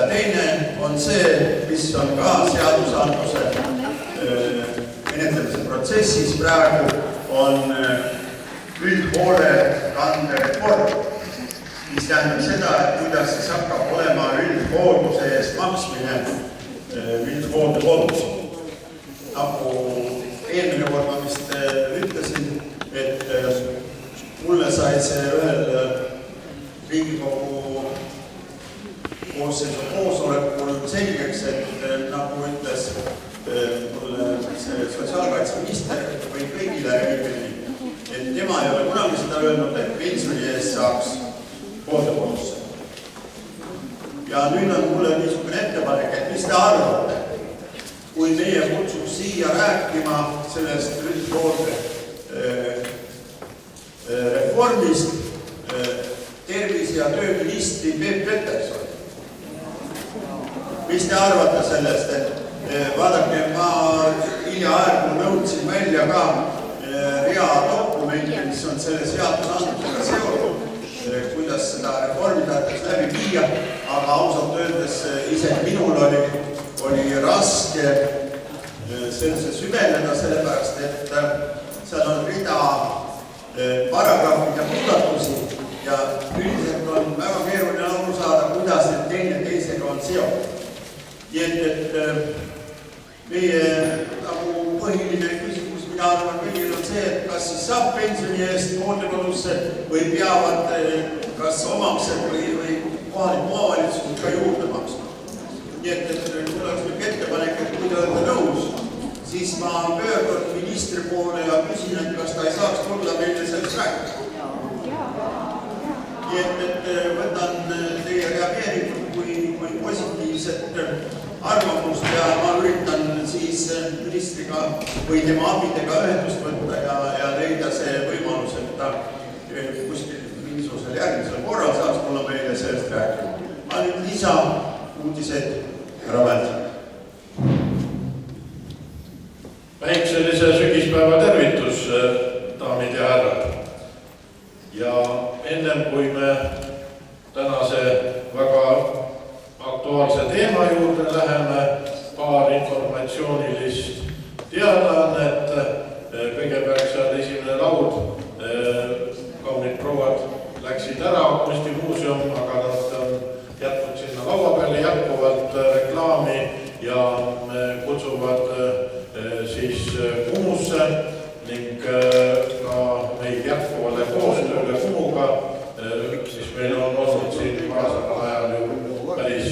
teine on see, mis on ka seadusandluse menetlemise protsessis praegu, on üldhoolekande reform, mis tähendab seda, et kuidas siis hakkab olema üldhoolduse eest maksmine üldhooldekodus. Nagu eelmine kord ma vist ütlesin, et mulle sai see ühel Riigikogu koosseisu koosolekul selgeks, et nagu ütles mulle see sotsiaalkaitseminister või kõigile riigile, et tema ei ole kunagi seda öelnud, et pensioni eest saaks hooldekodusse. Ja nüüd on mulle niisugune ettepanek, et mis te arvate, kui meie kutsuks siia rääkima sellest üldhoolde reformist tervise- ja tööministri Peep Peterson. Mis te arvate sellest, et vaadake, ma hiljaaegu nõudsin välja ka rea dokumente, mis on selle seadusandlusega seotud, kuidas seda reformi tahetakse läbi viia, aga ausalt öeldes isegi minul oli raske sellesse süveneda, sellepärast et seal on rida paragrahvide muudatusi ja üldiselt on väga keeruline aru saada, kuidas need teine teisega on seotud. Nii et meie nagu põhiline küsimus, mida arvan kõigil, on see, et kas siis saab pensioni eest hooldekodusse või peavad kas omaksed või kohaliku omavalitsused ka juurde maksma. Nii et mul oleks nüüd ettepanek, et kui te olete nõus, siis ma pöördun ministri poole ja küsin, et kas ta ei saaks tulla meile sellest rääkida. Nii et võtan teie reageeringut kui positiivset arvamust ja ma üritan siis ministriga või tema abidega ühendust võtta ja leida see võimalus, et ta kuskil mingisugusel järgmisel korral saaks tulla meile sellest rääkida. Ma nüüd lisa uudised ära vältsin. Väikselise sügispäeva tervitus, daamid ja härrad. Ja ennem kui me tänase väga aktuaalse teema juurde läheme, paar informatsioonilist teadaannet. Kõigepealt seal esimene laud, kaunid prouad läksid ära kunstimuuseum, aga nad on jätnud sinna laua peale jätkuvalt reklaami ja kutsuvad siis Kumusse ning ka meid jätkuvale koostööle Kumuga, siis meil on olnud siin vaasal ajal ju päris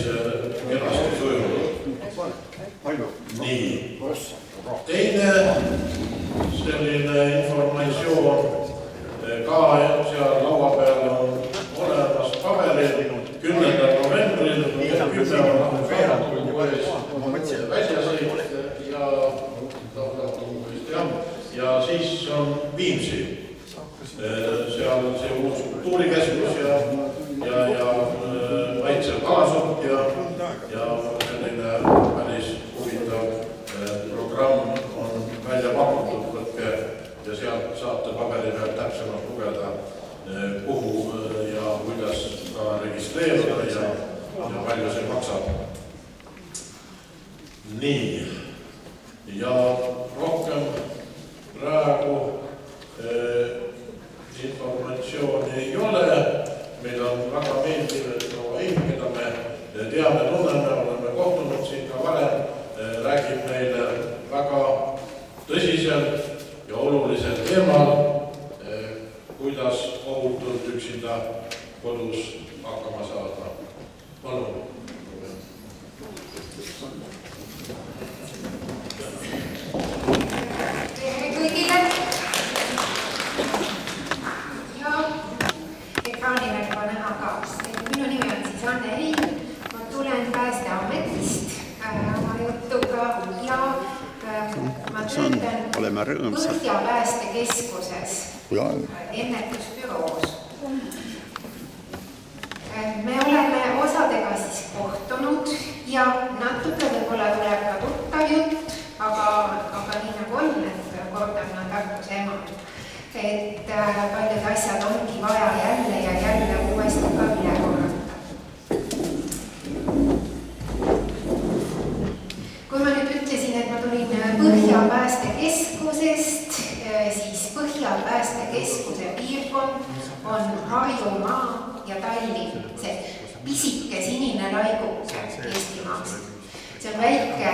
kenasti sujunud. Nii, teine selline informatsioon ka seal laua peal on olemas paberil 10. novembril, 10 on välja sõid ja siis on Viimsi. Seal see uus kultuurikeskus ja maitsev kalasupp ja selline päris huvitav programm on välja pakutud, võtke ja sealt saate paberi peal täpsemalt lugeda, kuhu ja kuidas ka registreerida ja palju see maksab. Nii, ja rohkem praegu informatsiooni ei ole. Meil on väga meeldiv, et proua Eim, keda me teame, tunneme, oleme kohtunud siin ka varem, räägib meile väga tõsisel ja olulisel teemal, kuidas ohutult üksinda kodus hakkama saada. Palun. Tere kõigile! Ja ekraani peal juba näha ka. Minu nimi on siis Anne Eim. Ma tulen Päästeametist oma jutuga ja ma töötan Põhja Päästekeskuses ennetusbüroos. Me oleme osadega siis kohtunud ja natuke võib-olla tuleb ka tuttav jutt, aga nii nagu on, et kordan on tarkuse ema. Et paljud asjad ongi vaja jälle ja jälle uuesti ka üle korrata. päästekeskusest, siis Põhja päästekeskuse piirkond on Harjumaa ja Tallinn, see pisike sinine laiguke Eestimaast. See on väike,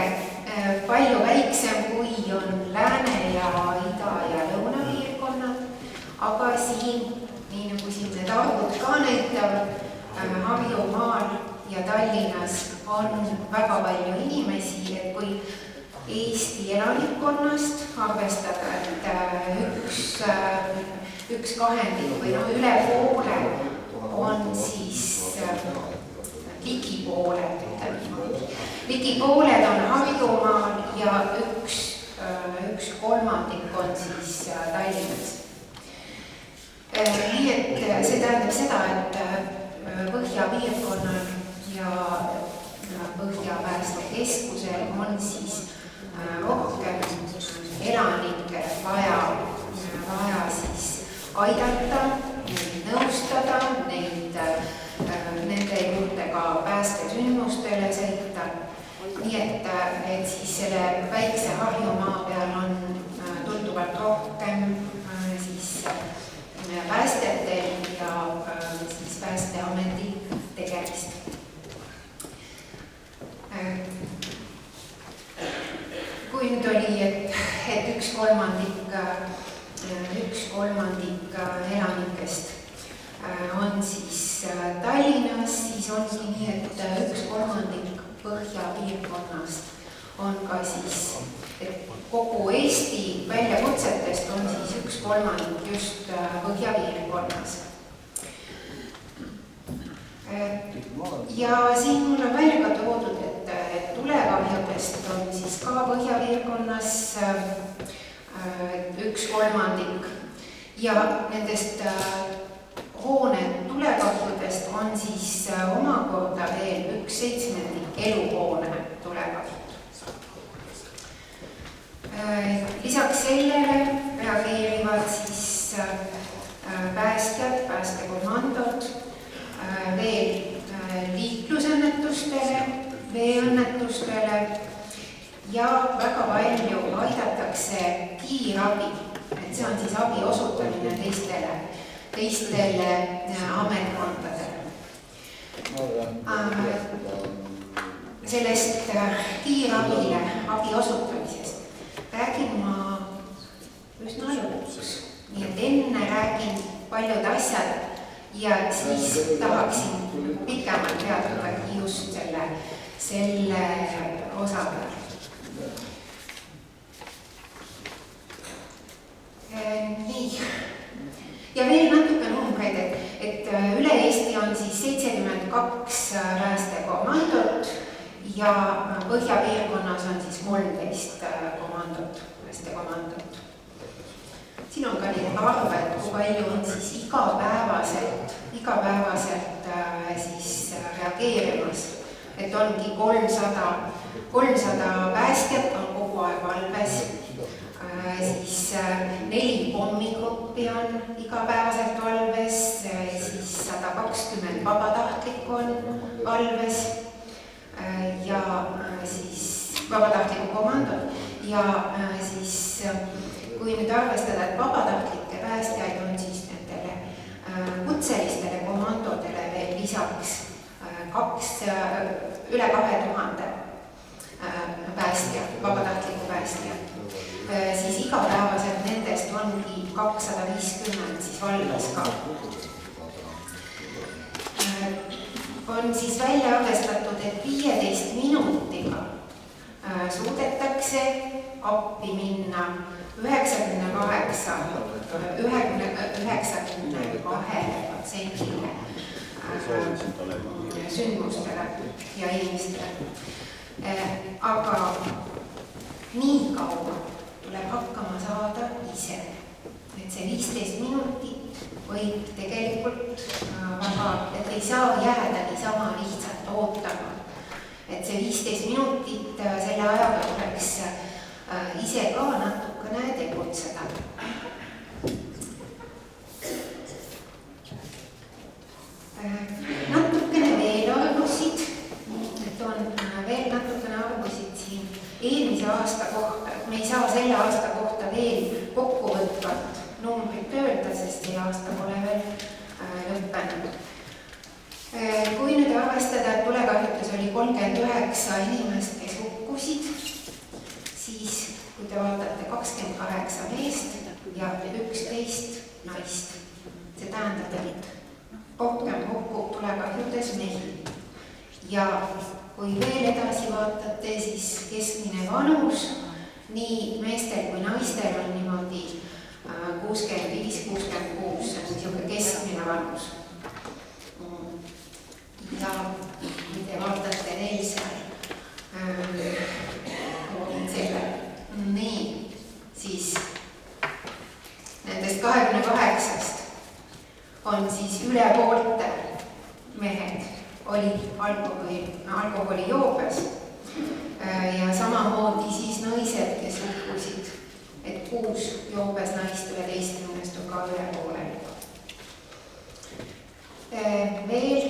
palju väiksem kui on Lääne ja Ida ja Lõuna piirkonnad, aga siin, nii nagu siin need arvud ka näitavad, Harjumaal ja Tallinnas on väga palju inimesi, et kui Eesti elanikkonnast arvestada, et üks kahendik või üle poole on siis ligi pooled on Harjumaal ja üks kolmandik on siis Tallinnas. Nii et see tähendab seda, et Põhjapiirkonnal ja Põhja päästekeskusel on siis rohkem elanikke vaja siis aidata, nõustada, nende juurde ka päästesündmustele sõita. Nii et siis selle väikse Harjumaa peal on tunduvalt rohkem siis päästjatel ja siis Päästeameti tegemist. Kui nüüd oli, et üks kolmandik elanikest on siis Tallinnas, siis ongi nii, et üks kolmandik Põhjapiirkonnast on ka siis, et kogu Eesti väljakutsetest on siis üks kolmandik just Põhjapiirkonnas. Ja siin mul on välja ka toodud, et tulekahjudest on siis ka Põhjapiirkonnas üks kolmandik ja nendest hoone tulekahjudest on siis omakorda veel 1/7 eluhoone tulekahjud. Lisaks sellele reageerivad siis päästjad, päästekomandod veel liiklusõnnetustele, veeõnnetustele ja väga palju aidatakse kiirabi, et see on siis abi osutamine teistele ametkondadele. Sellest kiirabile abi osutamisest räägin ma üsna lõpuks, nii et enne räägin paljud asjad ja siis tahaksin pikemalt peatuda just selle osa peal. Nii. Ja veel natuke numbreid, et üle Eesti on siis 72 päästekomandot ja Põhjapiirkonnas on siis 13 päästekomandot. Siin on ka neid arve, et kui palju on siis igapäevaselt siis reageerimas, et ongi 300 päästjat on kogu aeg valves, siis 4 pommigruppi on igapäevaselt valves, siis 120 vabatahtlikku on valves ja siis vabatahtliku komandod ja siis kui nüüd arvestada, et vabatahtlikke päästjaid on siis nendele kutselistele komandodele veel lisaks üle 2000 päästja, vabatahtliku päästja, siis igapäevaselt nendest ongi 250 siis valves ka. On siis välja arvestatud, et 15 minutiga suudetakse appi minna 92%-le sündmustele ja inimestele. Aga nii kaua tuleb hakkama saada ise. Et see 15 minutit võib tegelikult et ei saa jääda niisama lihtsalt ootama. Et see 15 minutit selle ajaga tuleks ise ka natukene tegutseda. Natukene veel arvusid, et on veel natukene arvusid siin eelmise aasta kohta, me ei saa selle aasta kohta veel kokkuvõtvat numbrit öelda, sest see aasta pole veel lõppenud. Kui nüüd arvestada, et tulekahjutus oli 39 inimest, kes hukkusid, siis kui te vaatate 28 meest ja 11 naist, see tähendab, et rohkem hukkub tulekahjudes mehi. Ja kui veel edasi vaatate, siis keskmine vanus nii meestel kui naistel on niimoodi 65-66, see on niisugune keskmine vanus. Ja kui te vaatate veel seal, nii, siis nendest 28-st on siis üle poolte mehed olid alkoholi joobes ja samamoodi siis naised, kes hukkusid, et 6 joobes naist 11-st on ka üle poole. Veel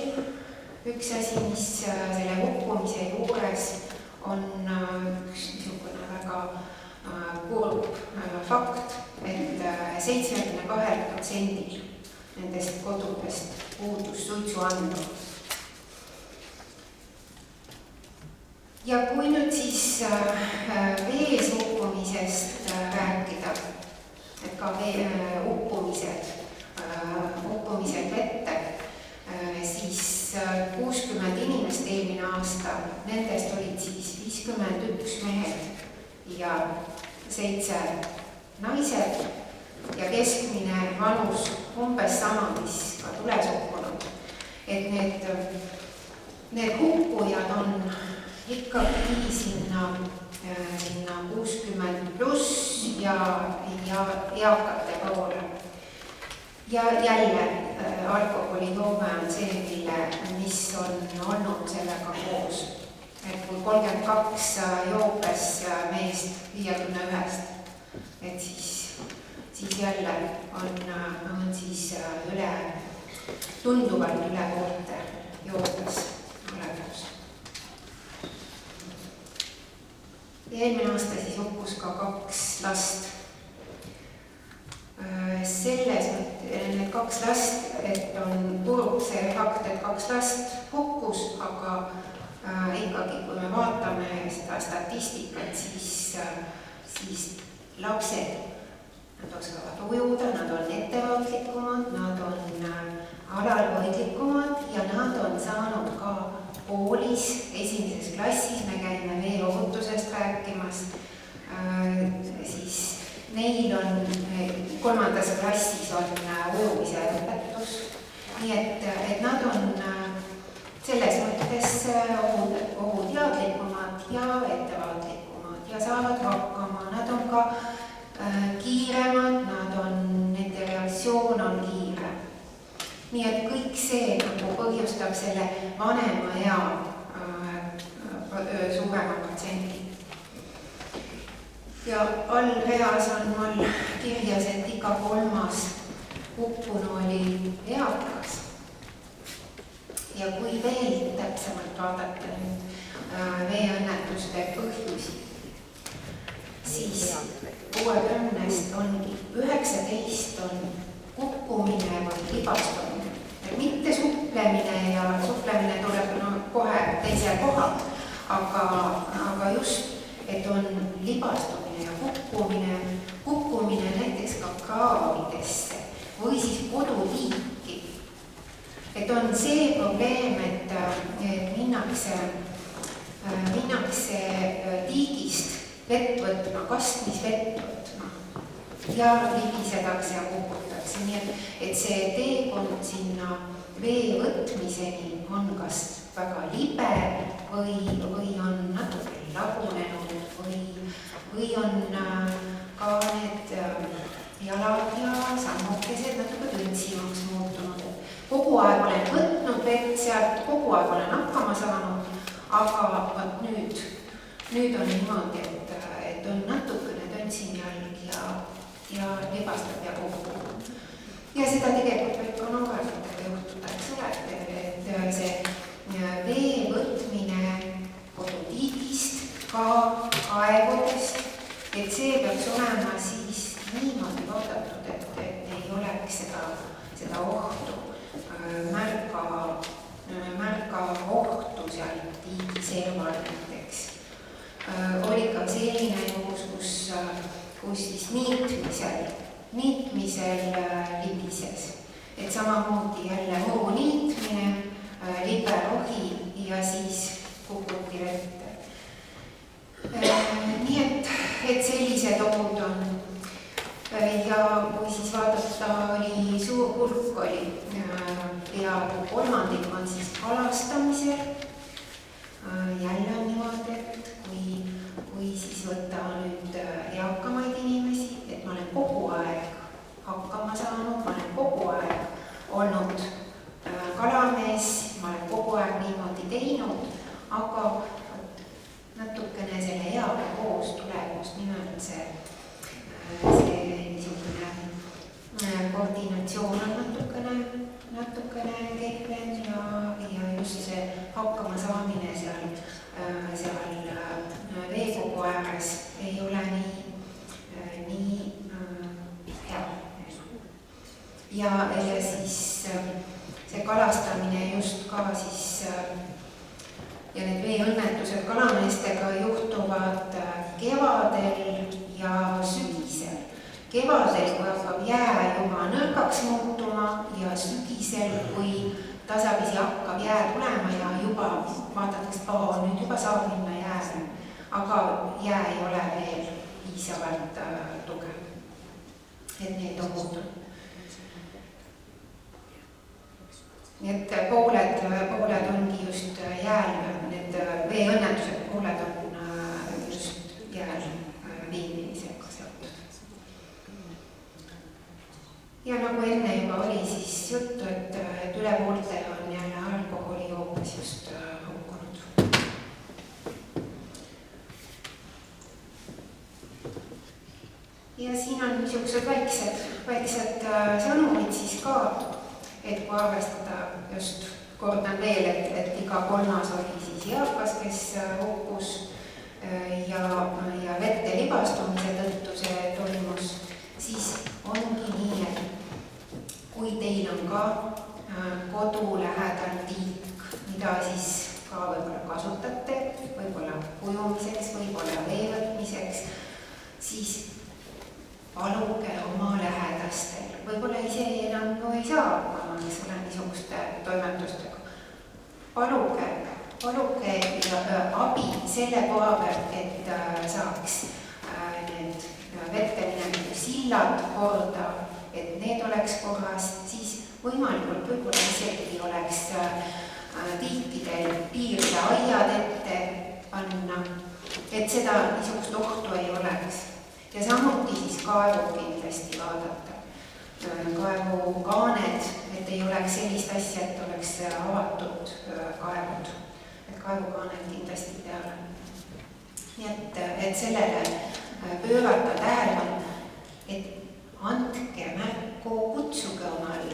üks asi, mis selle hukkumise juures on üks niisugune väga kurb fakt, et 72% nendest kodudest puudus suitsuandu. Ja kui nüüd siis vees hukkumisest rääkida, et ka uppumised vette, siis 60 inimest eelmine aasta, nendest olid siis 51 mehed ja 7 naised ja keskmine vanus umbes sama, mis ka tules hukkunud. Et need hukkujad on ikkagi sinna 60 pluss ja eakate poole. Ja jälle alkoholijoome on see, mis on olnud sellega koos. Et kui 32 joobes meest 51, et siis jälle on siis tunduvalt üle poolte joobes olemus. Eelmine aasta siis hukkus ka 2 last. Selles need 2 last, et on kurb see fakt, et 2 last hukkus, aga ikkagi, kui me vaatame seda statistikat, siis lapsed, nad oskavad ujuda, nad on ettevaatlikumad, nad on alalhoidlikumad ja nad on saanud ka koolis 1. klassis, me käime veeohutusest rääkimas, siis neil on 3. klassis on ujumise õpetus, nii et nad on selles mõttes ohuteadlikumad ja ettevaatlikumad ja saavad hakkama, nad on ka kiiremad, nende reaktsioon on kiire. Nii et kõik see põhjustab selle vanema ea suurema protsendi. Ja all reas on mul kirjas, et iga 3. hukkunu oli eakas. Ja kui veel täpsemalt vaadata veeõnnetuste põhjusi, siis 60-st ongi 19 on kukkumine või libastumine. Et mitte suplemine ja suplemine tuleb kohe teise koha, aga just, et on libastumine ja kukkumine näiteks ka kraavidesse või siis kodutiiki. Et on see probleem, et minnakse tiigist vett võtma, kastmisvett võtma ja libisetakse ja kukutakse. Nii et see teekond sinna vee võtmiseni on kas väga libe või on natuke lagunenud või on ka need jalad ja sammukesed natuke tüntsimaks muutunud. Kogu aeg olen võtnud vett sealt, kogu aeg olen hakkama saanud, aga nüüd on niimoodi, et on natukene tõntsin jalg ja libastab ja kukub. Ja seda tegelikult võib ka noorematega juhtuda, eks ole, et see vee võtmine kodutiigist ka kaevudest, et see peaks olema siis niimoodi vaadatud, et ei oleks seda ohtu, märka ohtu seal tiigi serval näiteks. Oli ka selline juhus, kus siis niitmisel libises. Et samamoodi jälle muru niitmine, liberohi ja siis kukuti vette. Nii et sellised ohud on. Ja kui siis vaadata, oli suur hulk, oli peaaegu kolmandik on siis kalastamisel. Jälle on niimoodi, et kui siis võtta nüüd eakamaid inimesi, et ma olen kogu aeg hakkama saanud, ma olen kogu aeg olnud kalamees, ma olen kogu aeg niimoodi teinud, aga natukene selle eaga koos tuleb just nimelt see niisugune koordinatsioon on natukene kehvem ja just see hakkama saamine seal veekogu ääres ei ole nii hea. Ja siis see kalastamine just ka siis ja need veeõnnetused kalameestega juhtuvad kevadel ja sügisel. Kevadel, kui hakkab jää juba nõrkaks muutuma ja sügisel, kui tasapisi hakkab jää tulema ja juba vaadatakse, nüüd juba saab minna jääle, aga jää ei ole veel piisavalt tugev. Et need ohud on. Nii et pooled ongi just jääl, need veeõnnetused pooled on just jääl viibimisega seotud. Ja nagu enne juba oli siis juttu, et üle poolte on jälle alkoholi joobes just hukkunud. Ja siin on niisugused väiksed sõnumid siis ka, et kui arvestada just, kordan veel, et iga kolmas oli siis eakas, kes hukkus ja vette libastumise tõttu see toimus, siis ongi nii, et kui teil on ka kodu lähedal tiik, mida siis ka võib-olla kasutate, võib-olla kujumiseks, võib-olla vee võtmiseks, siis paluge oma lähedastel, võib-olla ise enam ei saa, eks ole, niisuguste toimetustega. Paluge ja abi selle koha pealt, et saaks need vette minevad sillad korda, et need oleks korras, siis võimalikult võib-olla isegi oleks tiikidel piirdeaiad ette panna, et seda niisugust ohtu ei oleks. Ja samuti siis kaevud kindlasti vaadata. Kaevukaaned, et ei oleks sellist asja, et oleks avatud kaevud. Et kaevukaaned kindlasti peale. Nii et sellele pöörata tähelepanu, et andke märku, kutsuge omal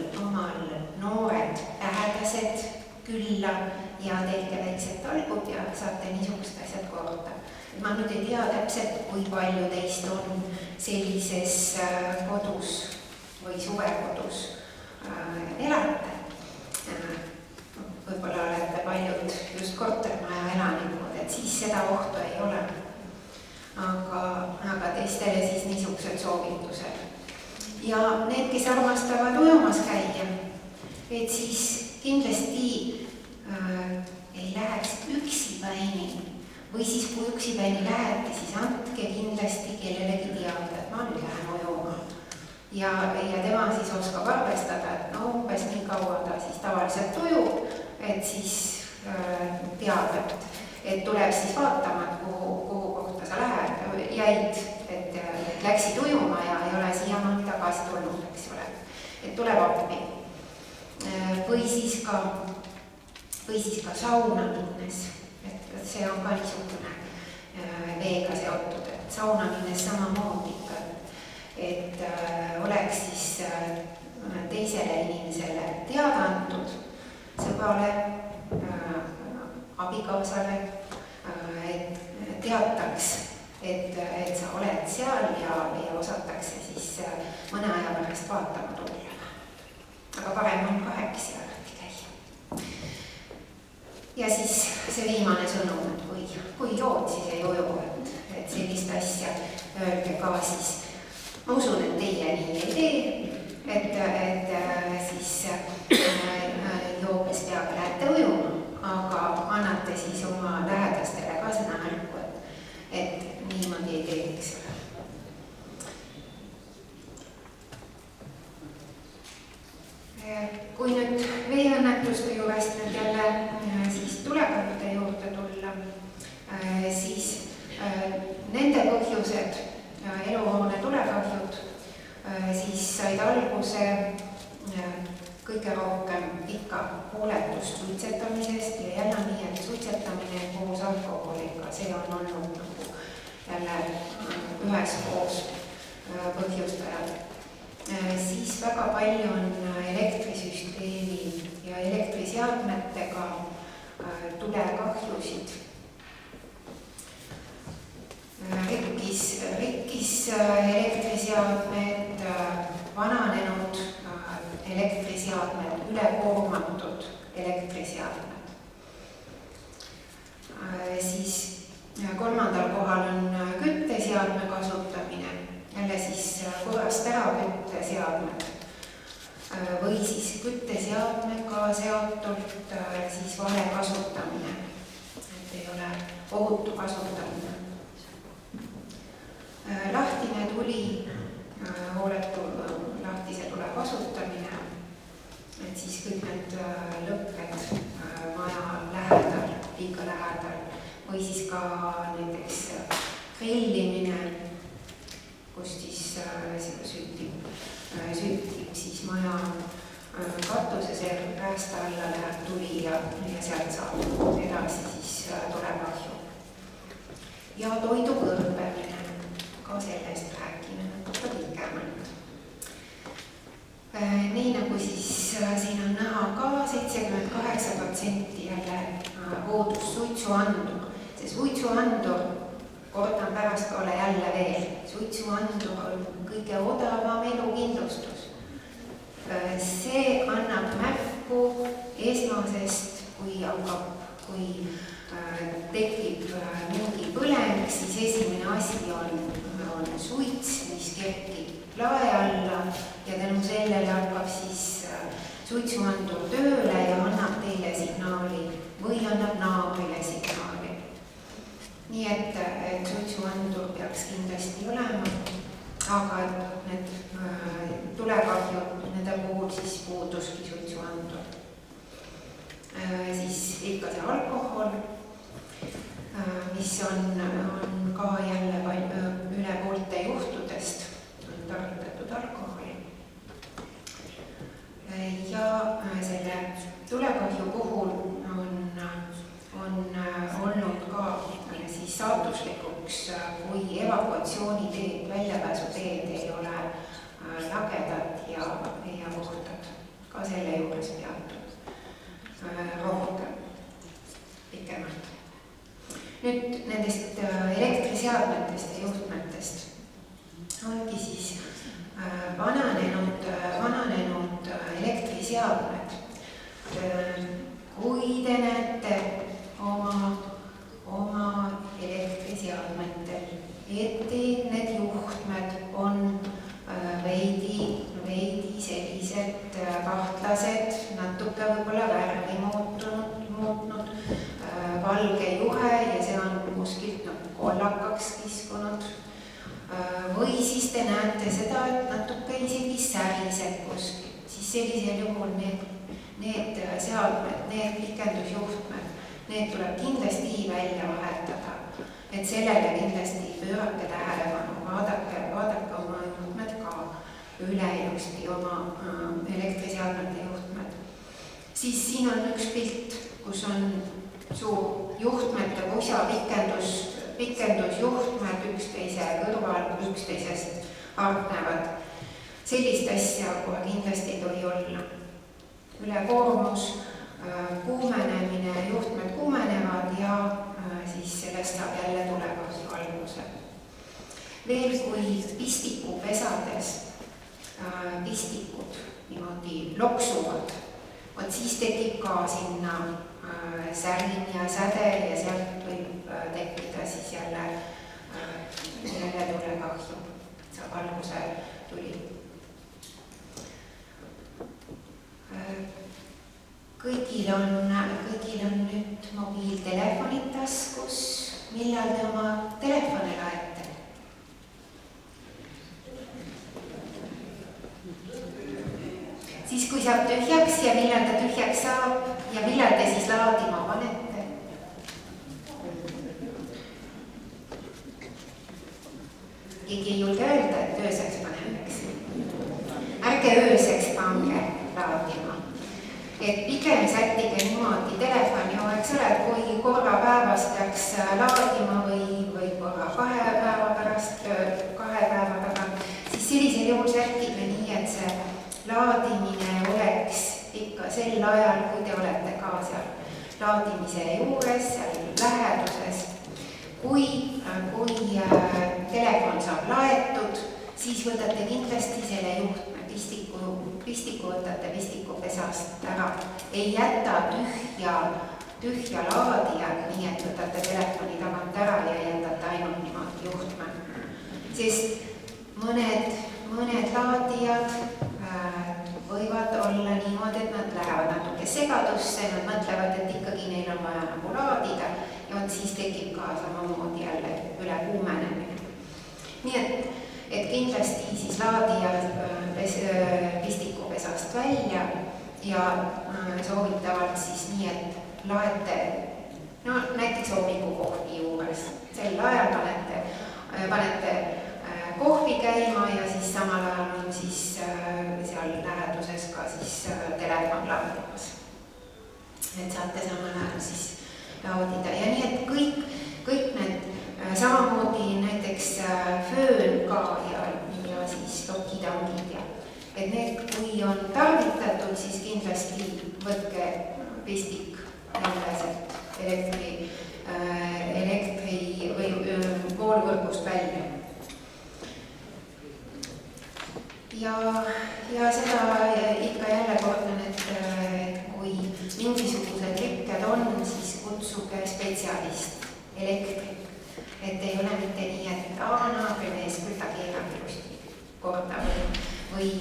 noored lähedased külla ja tehke väiksed talgud ja saate niisugust asjad korda. Ma nüüd ei tea täpselt, kui palju teist on sellises kodus või suvekodus elate. Võib-olla olete paljud just kortermaja elanikud, et siis seda ohtu ei ole. Aga teistele siis niisugused soovitused. Ja need, kes armastavad ujumas käia, et siis kindlasti ei läheks üksipäini. Või siis, kui üksipäini lähete, siis andke kindlasti kellelegi teada, et ma nüüd lähen ujuma. Ja tema siis oskab arvestada, et umbes nii kaua ta siis tavaliselt ujub, et siis teab, et tuleb siis vaatama, et kuhu kohta sa jäid, et läksid ujuma ja ei ole siiamaani tagasi tulnud, eks ole. Et tuleb appi. Või siis ka sauna minnes. See on ka niisugune veega seotud, et sauna minnes samamoodi, et oleks siis teisele inimesele teada antud, sõbrale, abikaasale, et teata teataks, et sa oled seal ja osatakse siis mõne aja pärast vaatama tulla. Aga parem on ka äkki seal käia. Ja siis see viimane sõnum, et kui jood, siis ei uju, et sellist asja öelge ka siis. Ma usun, et teie nii ei tee, et siis joopes peaga lähete ujuma, aga annate siis oma lähedastele ka seda märku, et niimoodi ei teeks. Kui nüüd veeõnnetuste juurest nüüd jälle siis tulekahjude juurde tulla, siis nende põhjused, eluhoone tulekahjud, siis said alguse kõige rohkem ikka hooletust suitsetamisest ja jälle nii, et suitsetamine koos alkoholiga, see on olnud nagu jälle üheskoos põhjustajad. Siis väga palju on elektrisüsteemi ja elektriseadmetega tulekahjusid. Rikkis elektriseadmed, vananenud elektriseadmed, ülekoormatud elektriseadmed. Siis kolmandal kohal on kütteseadme kasutamine, jälle siis korrast ära kütteseadmed või siis kütteseadmega seotult siis vale kasutamine, et ei ole ohutu kasutamine. Lahtine tuli, hooletu lahtise tule kasutamine, et siis kõik need lõkked maja lähedal, liiga lähedal või siis ka näiteks grillimine, kus siis süttib siis maja katuseserv, räästa alla läheb tuli ja sealt saab edasi siis tulekahju. Ja toidu kõrbemine, ka sellest räägime natuke pikemalt. Nii nagu siis siin on näha ka 78% jälle hoodus suitsuandur. See suitsuandur, kordan pärast ole jälle veel, suitsuandur on kõige odavam elukindlustus. See annab märku esmasest, kui tekib mingi põleng, siis esimene asi on suits, mis kerkib lae alla ja tänu sellele hakkab siis suitsuandur tööle ja annab teile signaali või annab naabrile signaali. Nii et suitsuandur peaks kindlasti olema, aga need tulekahjud, nende puhul siis puuduski suitsuandur. Siis ikka see alkohol, mis on ka jälle üle poolte juhtudest on tarvitatud alkoholi. Ja selle tulekahju puhul on olnud ka siis saatuslikuks, kui evakuatsiooniteed, väljapääsuteed ei ole lagedad ja puhtad. Ka selle juures peatud rohkem pikemalt. Nüüd nendest elektriseadmetest ja juhtmetest ongi siis vananenud elektriseadmed. Kui te näete oma elektriseadmetel, et need juhtmed on veidi sellised kahtlased, natuke võib-olla värvi muutnud, valge juhe ja see on kuskilt kollakaks kiskunud. Või siis te näete seda, et natuke isegi säriseb kuskilt, siis sellisel juhul need seadmed, need pikendusjuhtmed, need tuleb kindlasti välja vahetada. Et sellele kindlasti pöörake tähelepanu, vaadake oma juhtmed ka üle ilusti, oma elektriseadmete juhtmed. Siis siin on üks pilt, kus on suur juhtmete pusa pikendusjuhtmed üksteise kõrval, üksteisest hargnevad. Sellist asja kohe kindlasti ei tohi olla. Ülekoormus, kuumenemine, juhtmed kuumenevad ja siis sellest saab jälle tulekahju veel kui pistikupesades pistikud niimoodi loksuvad, vot siis tekib ka sinna särin ja säde ja sealt võib tekkida siis jälle tulekahju. Saab alguse tuli. Kõigil on nüüd mobiiltelefonid taskus. Millal te oma telefone laete? Siis kui saab tühjaks ja millal ta tühjaks saab ja millal te siis laadima panete? Keegi ei julge öelda, et ööseks paneme, eks. Ärge ööseks pange laadima. Et pigem sättige niimoodi telefoni, eks ole, et kui korra päevas peaks laadima või korra 2 päeva pärast, 2 päeva tagant, siis sellisel juhul sättige nii, et see laadimine oleks ikka sel ajal, kui te olete ka seal laadimise juures, seal läheduses. Kui telefon saab laetud, siis võtate kindlasti selle juhtme, pistiku võtate pistikupesast ära. Ei jäta tühja laadijat, nii et võtate telefoni tagant ära ja jätate ainult niimoodi juhtme. Sest mõned laadijad võivad olla niimoodi, et nad lähevad natuke segadusse, nad mõtlevad, et ikkagi neil on vaja nagu laadida ja siis tekib ka samamoodi jälle ülekuumenemine. Nii et kindlasti siis laadija pistikupesast välja ja soovitavalt siis nii, et laete näiteks hommikukohvi juures. Sel ajal panete kohvi käima ja siis samal ajal on siis seal läheduses ka siis telefon laadimas. Et saate samal ajal siis laadida ja nii, et kõik need samamoodi näiteks föön ka ja siis lokitangid ja et need, kui on tarvitatud, siis kindlasti võtke pistik jälle elektri või voolvõrgust välja. Ja seda ikka jälle kordan, et kui mingisugused rikked on, siis kutsuge spetsialist, elektrik. Et ei ole mitte nii, et naabrimees küll keerab ilusti korda või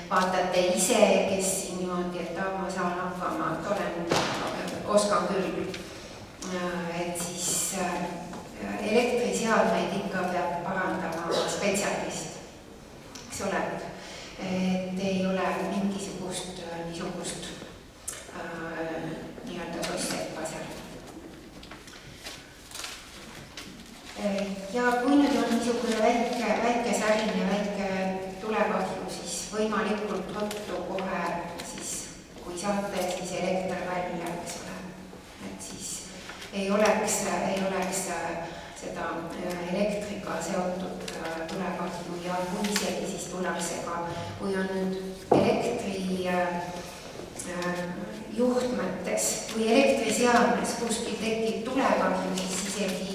vaatate ise, kes siin niimoodi, et ma saan hakkama, oskan küll. Et siis elektriseadmeid ikka peab parandama spetsialist, eks ole, et ei ole mingisugust niisugust nii-öelda sosseppa seal. Ja kui nüüd on niisugune väike särin ja väike tulekahju, siis võimalikult ruttu kohe siis, kui saate, siis elekter välja, eks ole. Et siis ei oleks seda elektriga seotud tulekahju ja kui isegi siis tullakse ka, kui on nüüd elektri juhtmetes või elektriseadmes kuskil tekib tulekahju, siis isegi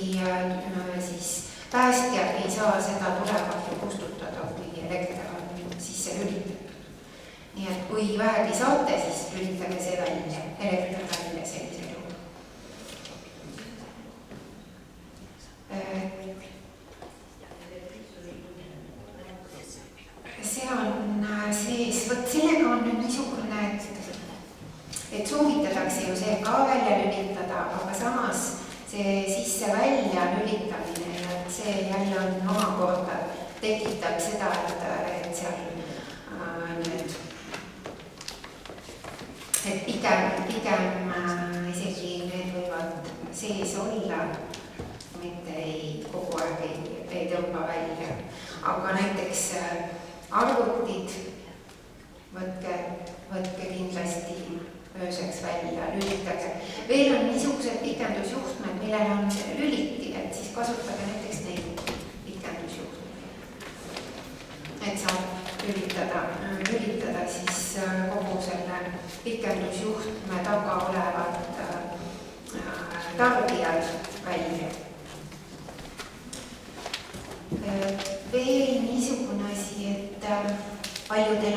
siis päästjad ei saa seda tulekahju kustutada, kui elekter on sisse lülitatud. Nii et kui vähegi saate, siis lülitage see välja, elekter välja sellisel juhul. See on sees, võt sellega on nüüd niisugune, et soovitatakse ju see ka välja lülitada, aga samas see sisse-välja lülitamine ja see jälle on omakorda tekitab seda, et seal nüüd, et pigem isegi need võivad sees olla, mitte kogu aeg ei tõmba välja. Aga näiteks arvutid võtke kindlasti ööseks välja, lülitage. Veel on niisugused pikendusjuhtmed, millel on lüliti, et siis kasutage näiteks neid pikendusjuhtmeid. Et saab lülitada siis kogu selle pikendusjuhtme taga olevat tarbijad välja.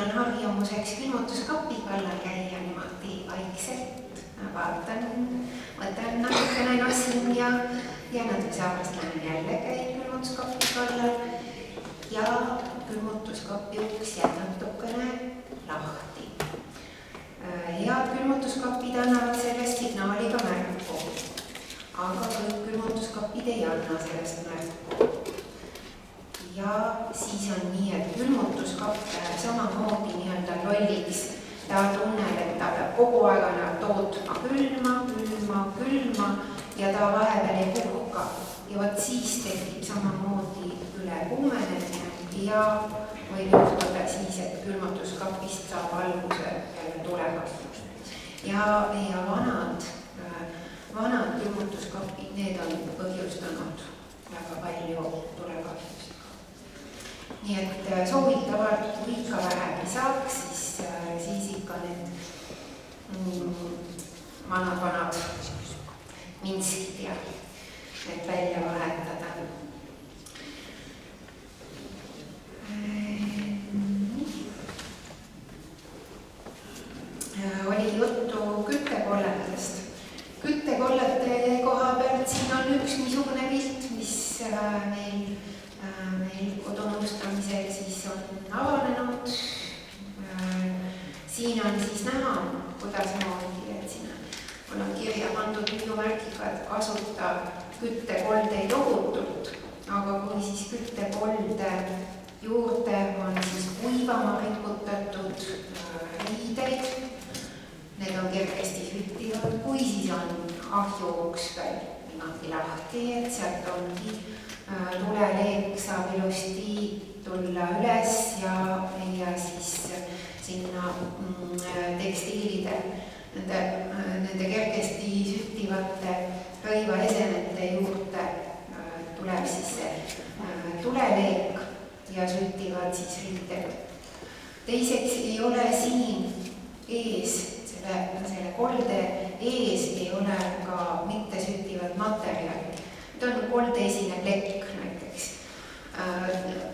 on harjumuseks külmutuskapi kallal käia niimoodi vaikselt. Vaatan, võtan natukene nossin ja natuke saavast lähen jälle käin külmutuskapi kallal ja külmutuskapi uks jääb natukene lahti. Head külmutuskapid annavad sellest signaaliga märku, aga kõik külmutuskapid ei anna sellest märku. Ja siis on nii, et külmutuskapp läheb samamoodi nii-öelda lolliks. Ta tunneb, et ta peab kogu aega tootma külma ja ta vahepeal ei puhka. Ja võt siis tekib samamoodi ülekuumenemine ja võib juhtuda siis, et külmutuskapist saab alguse jälle tulekahju. Ja vanad külmutuskapid, need on põhjustanud väga palju tulekahjusid. Nii et soovitavalt, kui ikka vähegi saaks, siis ikka need vanad minskid ja need välja vahetada. Oli juttu küttekolletest. Küttekollete koha pealt siin on üks niisugune pilt, mis meil kodunõustamisel siis on avanenud. Siin on siis näha, kuidas moodi, et siin on kirja pandud märgiga, et kasuta küttekoldeid ohutult, aga kui siis küttekolde juurde on siis kuivama riputatud riideid, need on kergesti süttivad, kui siis on ahjuuks veel niimoodi lahti, et sealt ongi tuleleek saab ilusti tulla üles ja siis sinna tekstiilide, nende kergesti süttivate rõivaesemete juurde tuleb siis see tuleleek ja süttivad siis riided. Teiseks ei ole siin ees, selle kolde ees ei ole ka mitte süttivad materjali. Need on koldeesine plekk näiteks.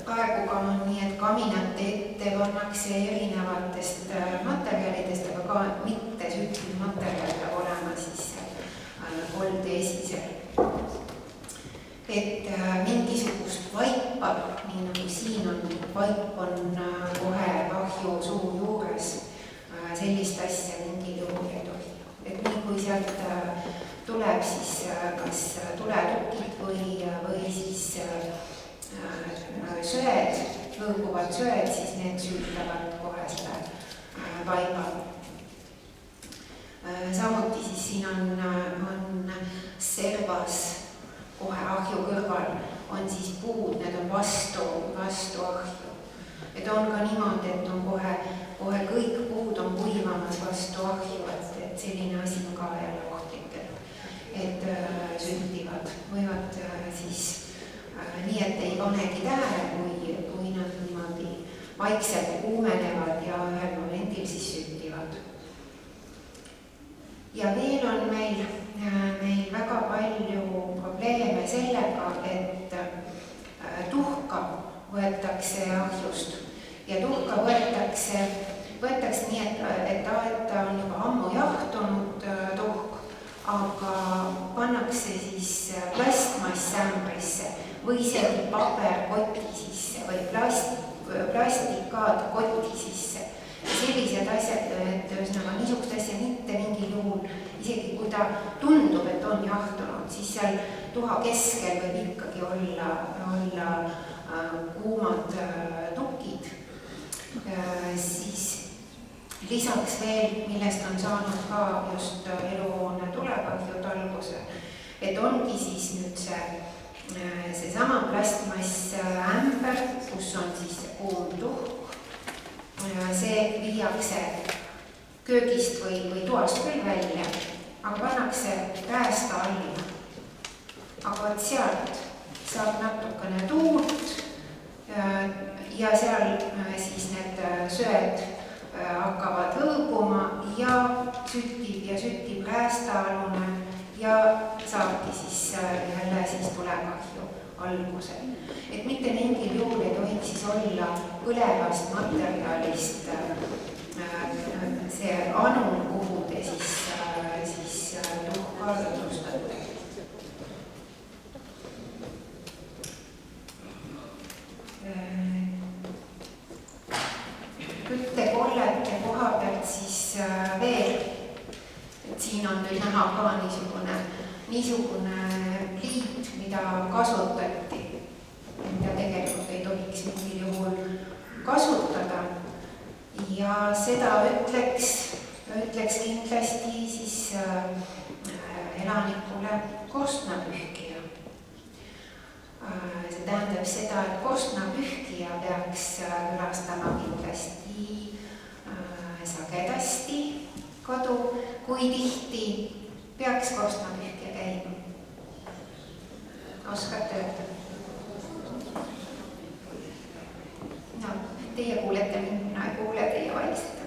Praegu ka on nii, et kaminate ette pannakse erinevatest materjalidest, aga ka mitte süttiv materjal peab olema siis koldeesisel. Et mingisugust vaipa, nii nagu siin on, vaip on kohe ahju suu juures, sellist asja mingil juhul ei tohi. Et nii kui sealt tuleb siis kas tuletukid või siis söed, lõõguvad söed, siis need süütavad kohe selle vaiba. Samuti siis siin on servas kohe ahju kõrval on siis puud, need on vastu ahju. Et on ka niimoodi, et on kohe kõik puud on kuivamas vastu ahju, et selline asi on ka jälle ohtlik, et süttivad võivad siis nii, et ei panegi tähele, kui nad niimoodi vaikselt kuumenevad ja ühel momendil siis süttivad. Ja veel on meil väga palju probleeme sellega, et tuhka võetakse ahjust ja tuhka võetakse nii, et ta on juba ammu jahtunud tuhk, aga pannakse siis plastmassämbrisse või isegi paberkoti sisse või plastikaadkoti sisse. Sellised asjad, et ühesõnaga niisugust asja mitte mingil juhul, isegi kui ta tundub, et on jahtunud, siis seal tuha keskel võib ikkagi olla kuumad tukid. Siis lisaks veel, millest on saanud ka just eluhoone tulekahjud alguse, et ongi siis nüüd see sama plastmassämber, kus on siis kuum tuhk. See viiakse köögist või toast küll välja, aga pannakse käest alla. Aga sealt saab natukene tuult ja seal siis need söed hakkavad lõõguma ja süttib räästaalune ja saabki siis jälle siis tulekahju alguse. Et mitte mingil juhul ei tohiks siis olla põlevast materjalist see anum, kuhu te siis tuhka tutvustate. Küttekollete koha pealt siis veel, et siin on nüüd näha ka niisugune pliit, mida kasutati, mida tegelikult ei tohiks mingil juhul kasutada. Ja seda ütleks kindlasti siis elanikule korstnapühkija. See tähendab seda, et korstnapühkija peaks külastama kindlasti sagedasti kodu, kui tihti peaks korstnapühkija käima. Oskate öelda? No, teie kuulete mind, mina ei kuule teie vaikselt.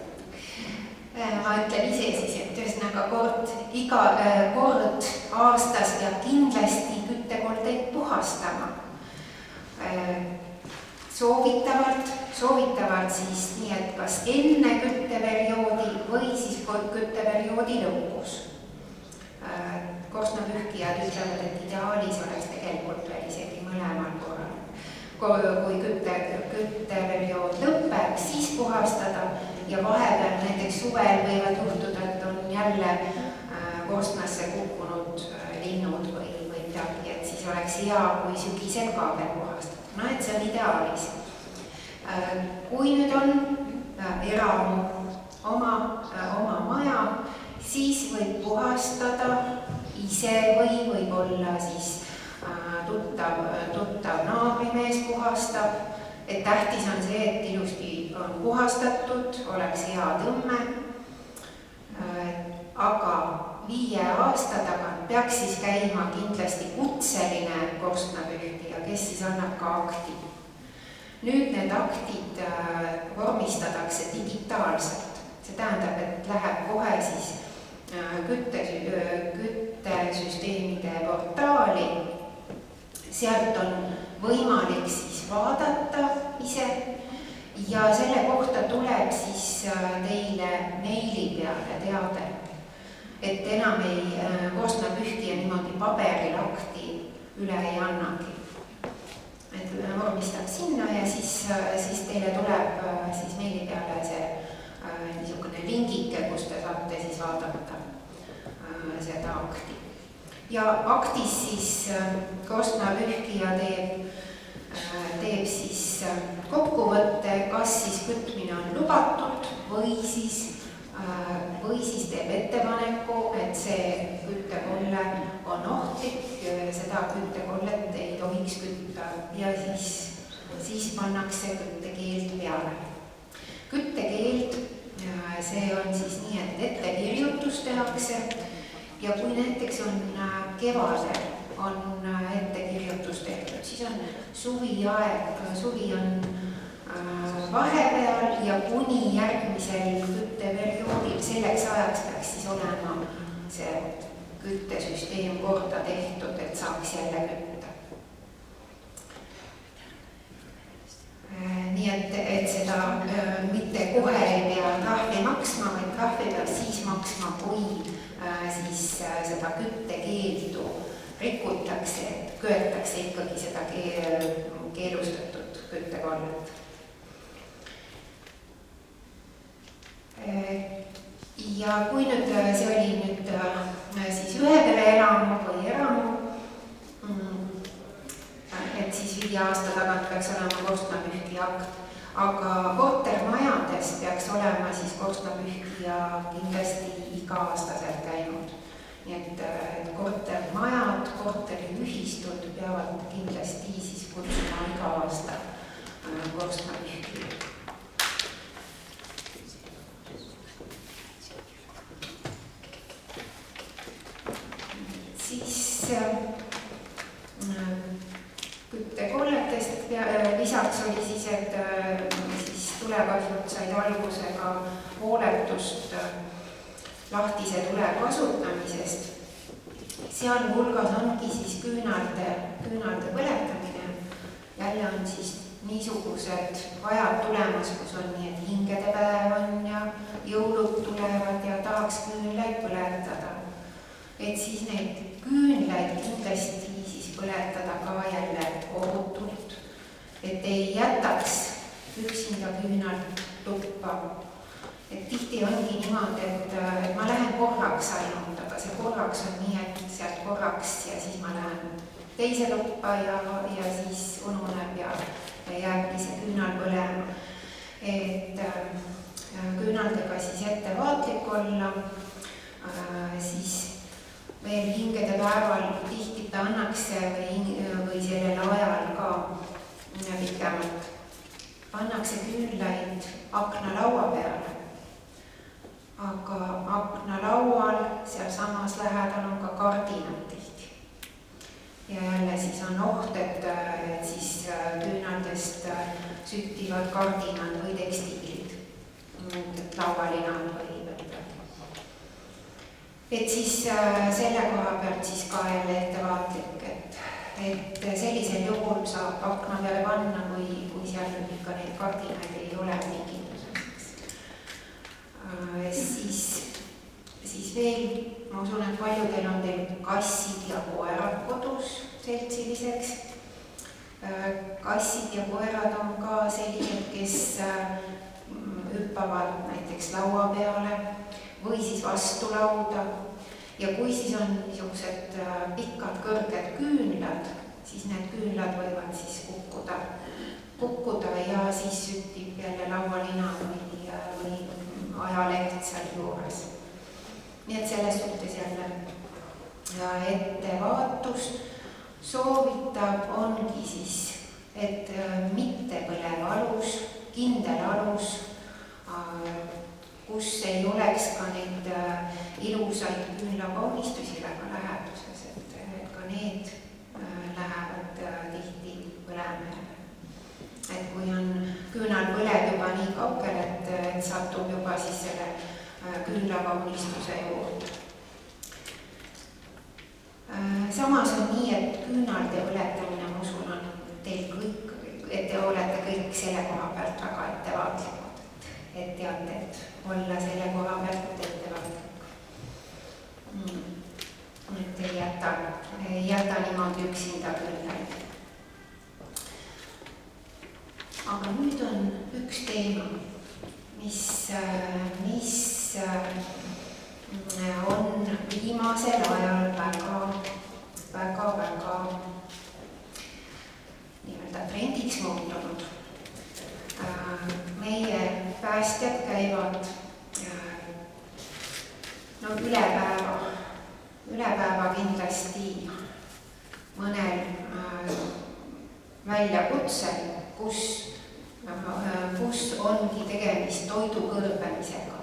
Ma ütlen ise siis, et ühesõnaga kord aastas peab kindlasti küttekoldeid puhastama. Soovitavalt siis nii, et kas enne kütteperioodi või siis kütteperioodi lõpus. Korstnapühkijad ütlevad, et ideaalis oleks tegelikult veel isegi mõlemal korral. Kui kütteperiood lõpeb, siis puhastada ja vahepeal näiteks suvel võivad juhtuda, et on jälle korstnasse kukkunud linnud või midagi, et siis oleks hea, kui sügisel ka veel puhastada. No, et see on ideaalis. Kui nüüd on eramu oma maja, siis võib puhastada ise või võib olla siis tuttav naabrimees puhastab, et tähtis on see, et ilusti on puhastatud, oleks hea tõmme, aga 5 aasta tagant peaks siis käima kindlasti kutseline korstnapühkija, kes siis annab ka akti. Nüüd need aktid vormistatakse digitaalselt, see tähendab, et läheb kohe siis küttesüsteemide portaali. Sealt on võimalik siis vaadata ise ja selle kohta tuleb siis teile meili peale teade, et enam korstnapühkija niimoodi paberil akti üle ei annagi. Et vormistab sinna ja siis teile tuleb siis meili peale see niisugune lingike, kus te saate siis vaadata seda akti. Ja aktis siis korstnapühkija teeb siis kokkuvõtte, kas siis kütmine on lubatud või siis teeb ettepaneku, et see küttekolle on ohtlik, seda küttekollet ei tohiks kütta ja siis pannakse küttekeeld peale. Küttekeeld, see on siis nii, et ettekirjutus tehakse ja kui näiteks on kevadel on ettekirjutus tehtud, siis on suviaeg, suvi on vahepeal ja kuni järgmisel kütteperioodil selleks ajaks peaks siis olema see küttesüsteem korda tehtud, et saaks jälle kütta. Nii et seda mitte kohe ei pea trahvi maksma, vaid trahvi peab siis maksma, kui siis seda küttekeeldu rikutakse, et köetakse ikkagi seda keelustatud küttekollet. Ja kui nüüd see oli nüüd siis ühe pere elamu või eramu, et siis 5 aasta tagant peaks olema korstnapühkija akt, aga kortermajades peaks olema siis korstnapühkija kindlasti iga-aastaselt käinud. Nii et kortermajad, korteriühistud peavad kindlasti siis kutsuma iga aasta korstnapühkija. Siis küttekolletest lisaks oli siis, et siis tulekahjud said alguse ka hooletust lahtise tule kasutamisest. Sealhulgas ongi siis küünalde põletamine. on siis niisugused ajad tulemas, kus on nii, et hingedepäev on ja jõulud tulevad ja tahaks küünlaid põletada. Et siis neid küünlaid kindlasti siis põletada ka jälle ohutult. Et ei jätaks üksinda küünalt tuppa. Et tihti ongi niimoodi, et ma lähen korraks ainult, aga see korraks on nii, et sealt korraks ja siis ma lähen teise tuppa ja siis ununeb ja jääbki see küünal põlema. Et küünaldega siis ettevaatlik olla, siis veel hingede päeval tihti pannakse või sellel ajal ka pikemalt pannakse küünlaid aknalaua peale. Aga aknalaual seal samas lähedal on ka kardinad tihti. Ja jälle siis on oht, et siis küünaldest süttivad kardinad või tekstiilid, laualinad või võtta. Et siis selle koha pealt siis ka jälle ettevaatlik, et sellisel juhul saab akna peale panna, kui seal ikka neid kardinaid ei ole mingi. Siis veel, ma usun, et paljudel on teil kassid ja koerad kodus seltsiliseks. Kassid ja koerad on ka sellised, kes hüppavad näiteks laua peale või siis vastu lauda. Ja kui siis on niisugused pikad kõrged küünlad, siis need küünlad võivad siis kukkuda ja siis süttib jälle laualina või ajaleht seal juures. Nii et selles suhtes jälle ettevaatust soovitab ongi siis, et mitte põlev alus, kindel alus, kus ei oleks ka neid ilusaid küünlakaunistusi väga läheduses, et ka need lähevad tihti põlema. Et kui on küünal põleb juba nii kaugel, et satub juba siis selle küünlakaunistuse juurde. Samas on nii, et küünalde põletamine, ma usun, on teil kõik, et te olete kõik selle koha pealt väga ettevaatlikud, et teate, et olla selle koha pealt ettevaatlik. Et ei jäta niimoodi üksinda küünlaid. Aga nüüd on üks teema, mis on viimasel ajal väga nii-öelda trendiks muutunud. Meie päästjad käivad üle päeva kindlasti mõnel väljakutsel, kus ongi tegemist toidu kõrbemisega.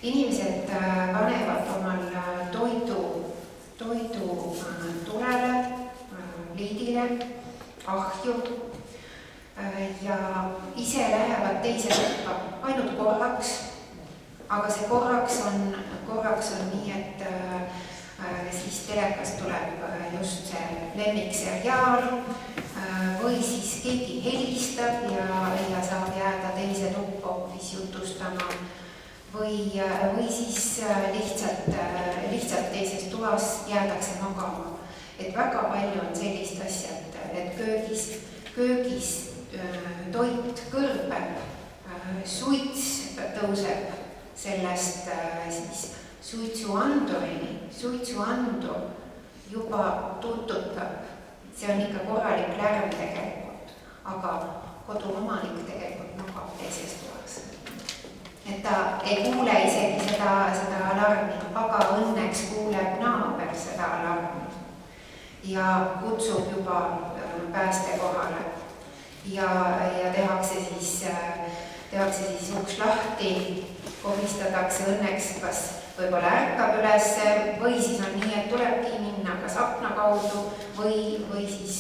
Inimesed panevad omal toidu tulele, liidile, ahju ja ise lähevad teise tuppa ainult korraks, aga see korraks on nii, et siis telekast tuleb just see lemmikseriaal või siis keegi helistab ja saab jääda teise tuppa hoopis jutustama või siis lihtsalt teises toas jäädakse magama. Et väga palju on sellist asja, et köögis toit kõrbeb, suits tõuseb sellest siis suitsuandurini, suitsuandur juba tututab, see on ikka korralik lärm tegelikult, aga koduomanik tegelikult magab teises toas. Et ta ei kuule isegi seda alarmi, aga õnneks kuuleb naaber seda alarmi ja kutsub juba pääste kohale ja tehakse siis uks lahti, kohistatakse õnneks, kas võib-olla ärkab üles või siis on nii, et tulebki minna kas akna kaudu või siis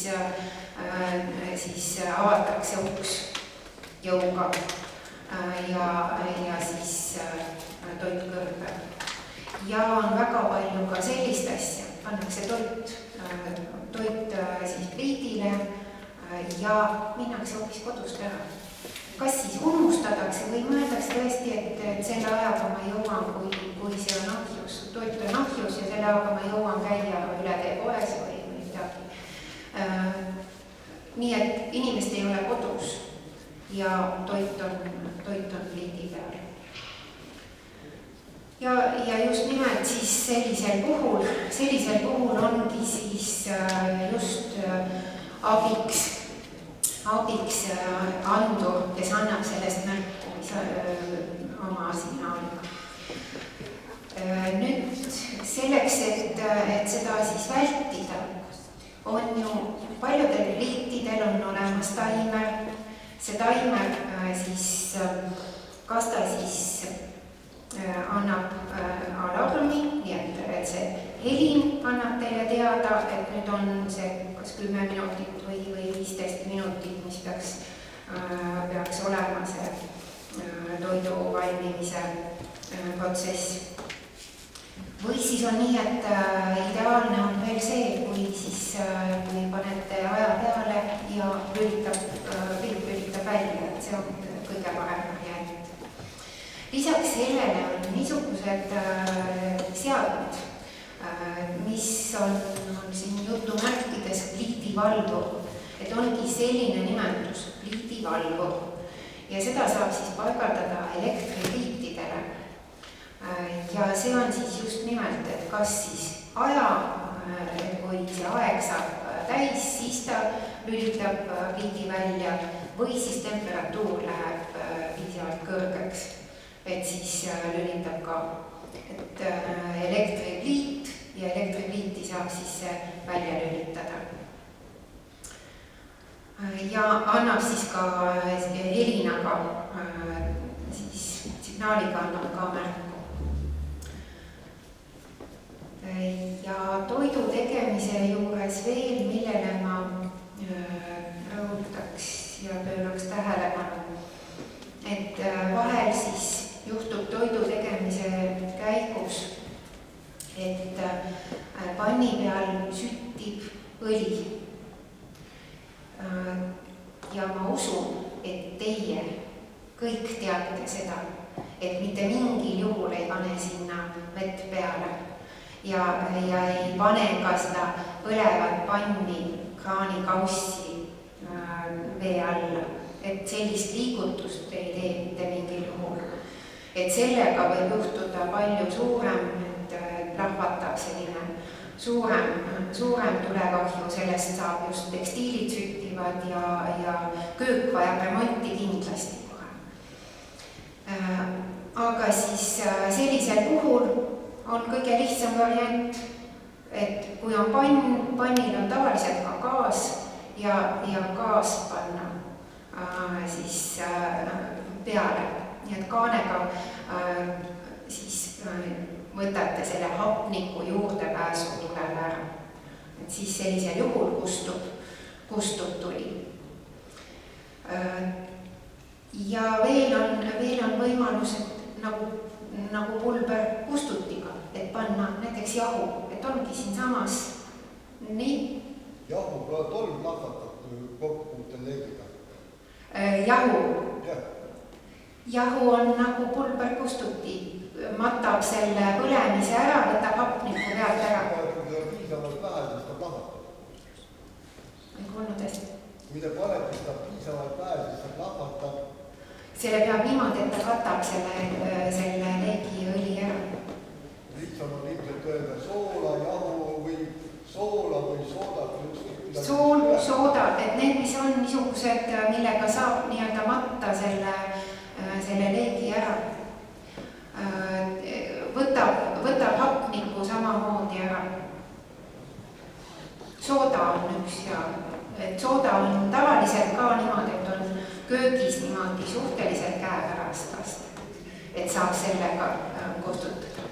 avatakse uks jõuga ja siis toit kõrbeb. Ja on väga palju ka sellist asja, pannakse toit siis pliidile, ja minnakse hoopis kodust ära. Kas siis unustatakse või mõeldakse tõesti, et selle ajaga ma jõuan, kui see on ahjus, toit on ahjus ja selle ajaga ma jõuan käia üle tee poes või midagi. Nii et inimest ei ole kodus ja toit on pliidi peal. Ja just nimelt siis sellisel puhul ongi siis just abiks andur, kes annab sellest märku oma signaaliga. Nüüd selleks, et seda siis vältida, on ju paljudel liitidel on olemas taimer. See taimer siis, kas ta siis annab alarmi, nii et see helin annab teile teada, et nüüd on see kas 10 minutit või 15 minutit, mis peaks olema see toidu valmimise protsess. Või siis on nii, et ideaalne on veel see, kui panete aja peale ja lülitab välja, et see on kõige parem variant. Lisaks sellele on niisugused seadmed, mis on siin jutumärkides pliidivalvur, et ongi selline nimetus, pliidivalvur. Ja seda saab siis paigaldada elektripliitidele. Ja see on siis just nimelt, et kas siis kui see aeg saab täis, siis ta lülitab pliidi välja või siis temperatuur läheb piisavalt kõrgeks, et siis lülitab ka. Et elektripliit ja elektripliiti saab siis välja lülitada. Ja annab siis ka helinaga, siis signaaliga annab ka märku. Ja toidu tegemise juures veel, millele ma rõhutaks ja pööraks tähelepanu, et vahel siis juhtub toidu tegemise käigus, et panni peal süttib õli. Ja ma usun, et teie kõik teate seda, et mitte mingil juhul ei pane sinna vett peale ja ei pane ka seda põlevat panni kraanikaussi vee alla, et sellist liigutust ei tee mitte mingil juhul. Et sellega võib juhtuda palju suurem, et plahvatab selline suurem tulekahju, sellest saab just tekstiilid süttivad ja köök vajab remonti kindlasti kohe. Aga siis sellisel puhul on kõige lihtsam variant, et kui on pannil on tavaliselt ka gaas ja gaas panna siis peale. Nii et kaanega siis võtate selle hapniku juurdepääsu tuleb ära. Et siis sellisel juhul kustub tuli. Ja veel on võimalus, et nagu pulber kustutiga, et panna näiteks jahu, et ongi siin samas nii. Jahu ka tolm lahvatab kokkupuutel leegiga. Jahu on nagu pulber kustuti, matab selle põlemise ära, võtab hapniku pealt ära. Kui ta piisavalt vähe, siis ta lahvatab. Ei kuulnud hästi. Kui ta paneb, siis ta piisavalt vähe, siis ta lahvatab. Selle peab niimoodi, et ta katab selle leegiõli ära. Lihtsam on ilmselt öelda soola, jahu või soola või soodat. Sooda, et need, mis on niisugused, millega saab nii-öelda matta selle leegi ära. Võtab hapniku samamoodi ära. Sooda on üks ja et sooda on tavaliselt ka niimoodi, et on köögis niimoodi suhteliselt käepärast lasta, et saab sellega kustutada.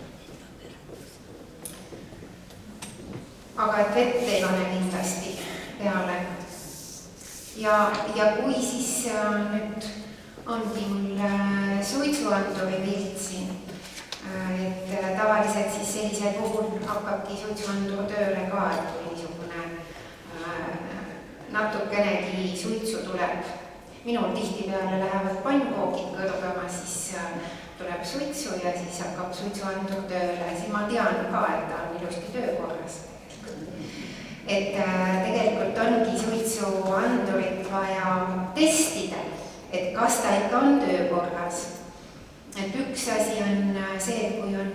Aga et vett ei pane kindlasti peale. Ja kui siis nüüd ongi mul suitsuanduri pilt siin, et tavaliselt siis sellisel puhul hakkabki suitsuandur tööle ka, et kui niisugune natukenegi suitsu tuleb. Minul tihtipeale lähevad pannkoogid kõrbema, siis tuleb suitsu ja siis hakkab suitsuandur tööle. Siis ma tean ka, et ta on ilusti töökorras. Et tegelikult ongi suitsuandurit vaja testida, et kas ta ikka on töökorras. Et üks asi on see, et kui on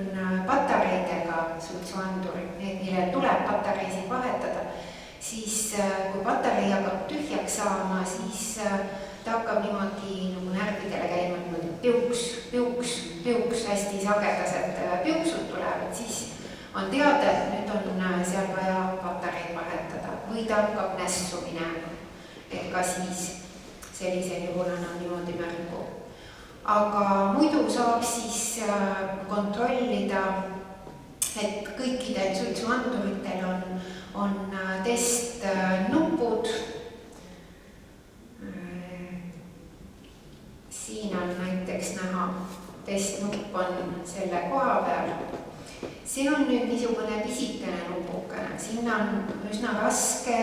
patareidega suitsuandurid, millel tuleb patareisid vahetada, siis kui patarei hakkab tühjaks saama, siis ta hakkab niimoodi nagu närvidele käima, piuks, hästi sagedased piuksud tulevad, siis on teada, et nüüd on seal vaja patareid vahetada või ta hakkab nässu minema. Et ka siis sellisel juhul on niimoodi märgu. Aga muidu saab siis kontrollida, et kõikidel suitsuanduritel on testnupud. Siin on näiteks näha, testnupp on selle koha peal. See on nüüd niisugune pisikene nupukene. Sinna on üsna raske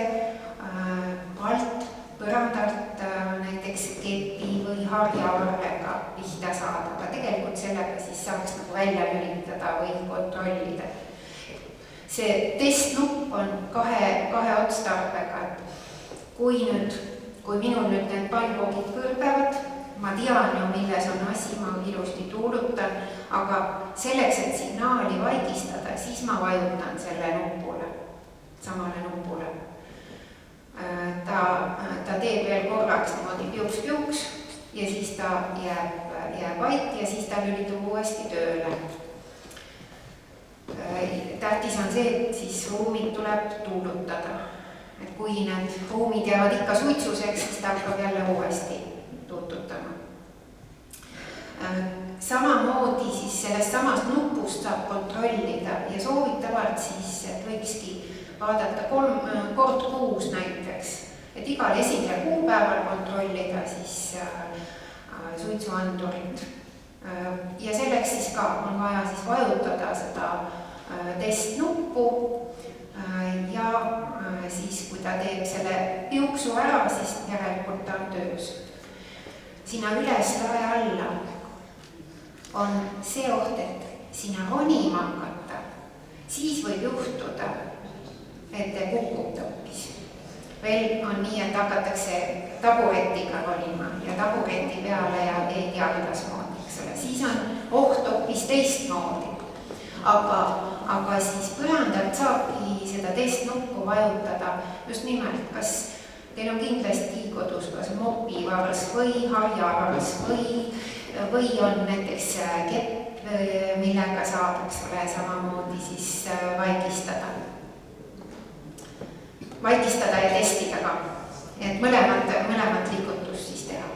alt põrandalt näiteks kepi või harjavarrega pihta saada, aga tegelikult sellega siis saaks nagu välja lülitada või kontrollida. See testnupp on kahe otstarbega, et kui minul nüüd need pannkoogid kõrbevad, ma tean ju, milles on asi, ma ilusti tuulutan, aga selleks, et signaali vaigistada, siis ma vajutan selle nupule, samale nupule. Ta teeb veel korraks niimoodi piuks ja siis ta jääb vait ja siis ta lülitub uuesti tööle. Tähtis on see, et siis ruumid tuleb tuulutada. Et kui need ruumid jäävad ikka suitsuseks, siis ta hakkab jälle uuesti tuututama. Samamoodi siis sellest samast nupust saab kontrollida ja soovitavalt siis, et võikski vaadata kord kuus näiteks, et igal esimesel kuupäeval kontrollida siis suitsuandurit. Ja selleks siis ka on vaja siis vajutada seda testnuppu ja siis kui ta teeb selle piuksu ära, siis järelikult ta on töös. Sinna üles lae alla on see oht, et sinna ronima hakata, siis võib juhtuda, et te kukute hoopis. Veel on nii, et hakatakse taburetiga ronima ja tabureti peale ja ei tea kuidas moodi, eks ole. Siis on oht hoopis teistmoodi. Aga siis põrandalt saabki seda testnuppu vajutada just nimelt, kas teil on kindlasti kodus kas mopivars või harjavars või on näiteks kepp, millega saab, eks ole, samamoodi siis vaikistada ja testida ka. Et mõlemat liigutust siis teha.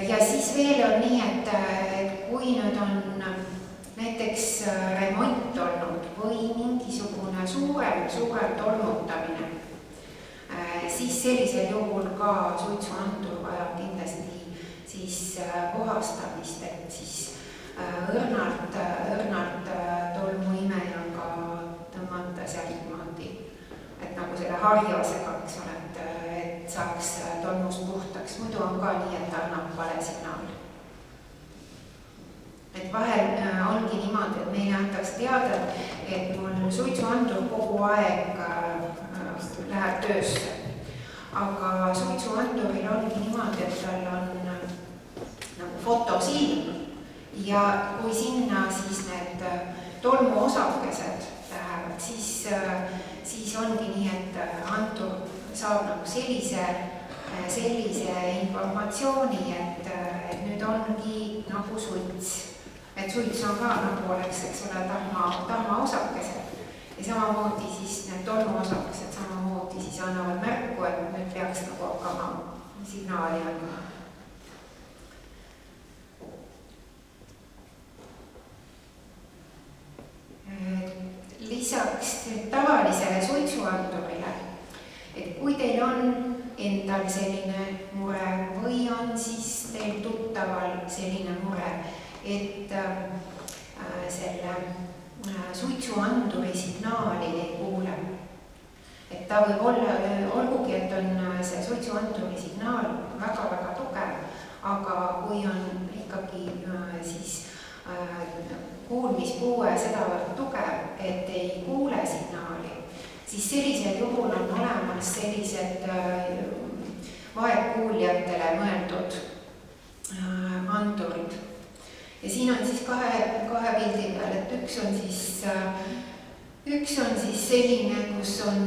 Ja siis veel on nii, et kui nüüd on näiteks remont olnud või mingisugune suurem tolmutamine, siis sellisel juhul ka suitsuandur vajab kindlasti siis puhastamist, et siis õrnalt tolmuimejaga tõmmata sealt niimoodi, et nagu selle harjasega, eks ole, et saaks tolmust puhtaks. Muidu on ka nii, et annab vale signaali. Et vahel ongi niimoodi, et meile antakse teada, et mul suitsuandur kogu aeg läheb töösse. Aga suitsuanduril ongi niimoodi, et tal on nagu fotosilm ja kui sinna siis need tolmuosakesed lähevad, siis ongi nii, et andur saab nagu sellise informatsiooni, et nüüd ongi nagu suits. Et suits on ka nagu oleks, eks ole, tahmaosakesed ja samamoodi siis need tolmuosakesed samamoodi siis annavad märku, et nüüd peaks nagu hakkama signaali andma. Lisaks tavalisele suitsuandurile, et kui teil on endal selline mure või on siis teil tuttaval selline mure, et selle suitsuanduri signaali ei kuule. Et ta võib olla, olgugi, et on see suitsuanduri signaal väga-väga tugev, aga kui on ikkagi siis kuulmispuue sedavõrd tugev, et ei kuule signaali, siis sellisel juhul on olemas sellised vaegkuuljatele mõeldud andurid. Ja siin on siis kahe pildi peal, et üks on siis selline, kus on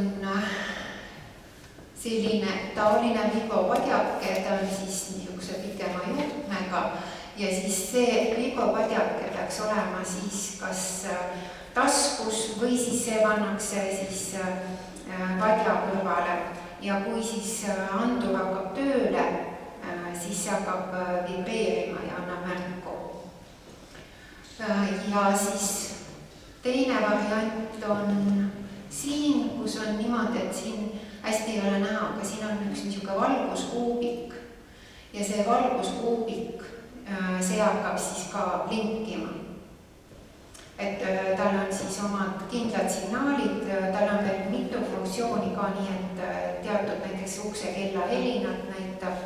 selline taoline vigopadjake, ta on siis niisuguse pikema juhtmega ja siis see vigopadjake peaks olema siis kas taskus või siis see pannakse siis padja kõrvale ja kui siis andur hakkab tööle, siis see hakkab vibreerima ja annab märku. Ja siis teine variant on siin, kus on niimoodi, et siin hästi ei ole näha, aga siin on üks niisugune valguskuubik ja see valguskuubik, see hakkab siis ka blinkima. Et tal on siis omad kindlad signaalid, tal on veel mitu funktsiooni ka nii, et teatud näiteks ukse kella helinat näitab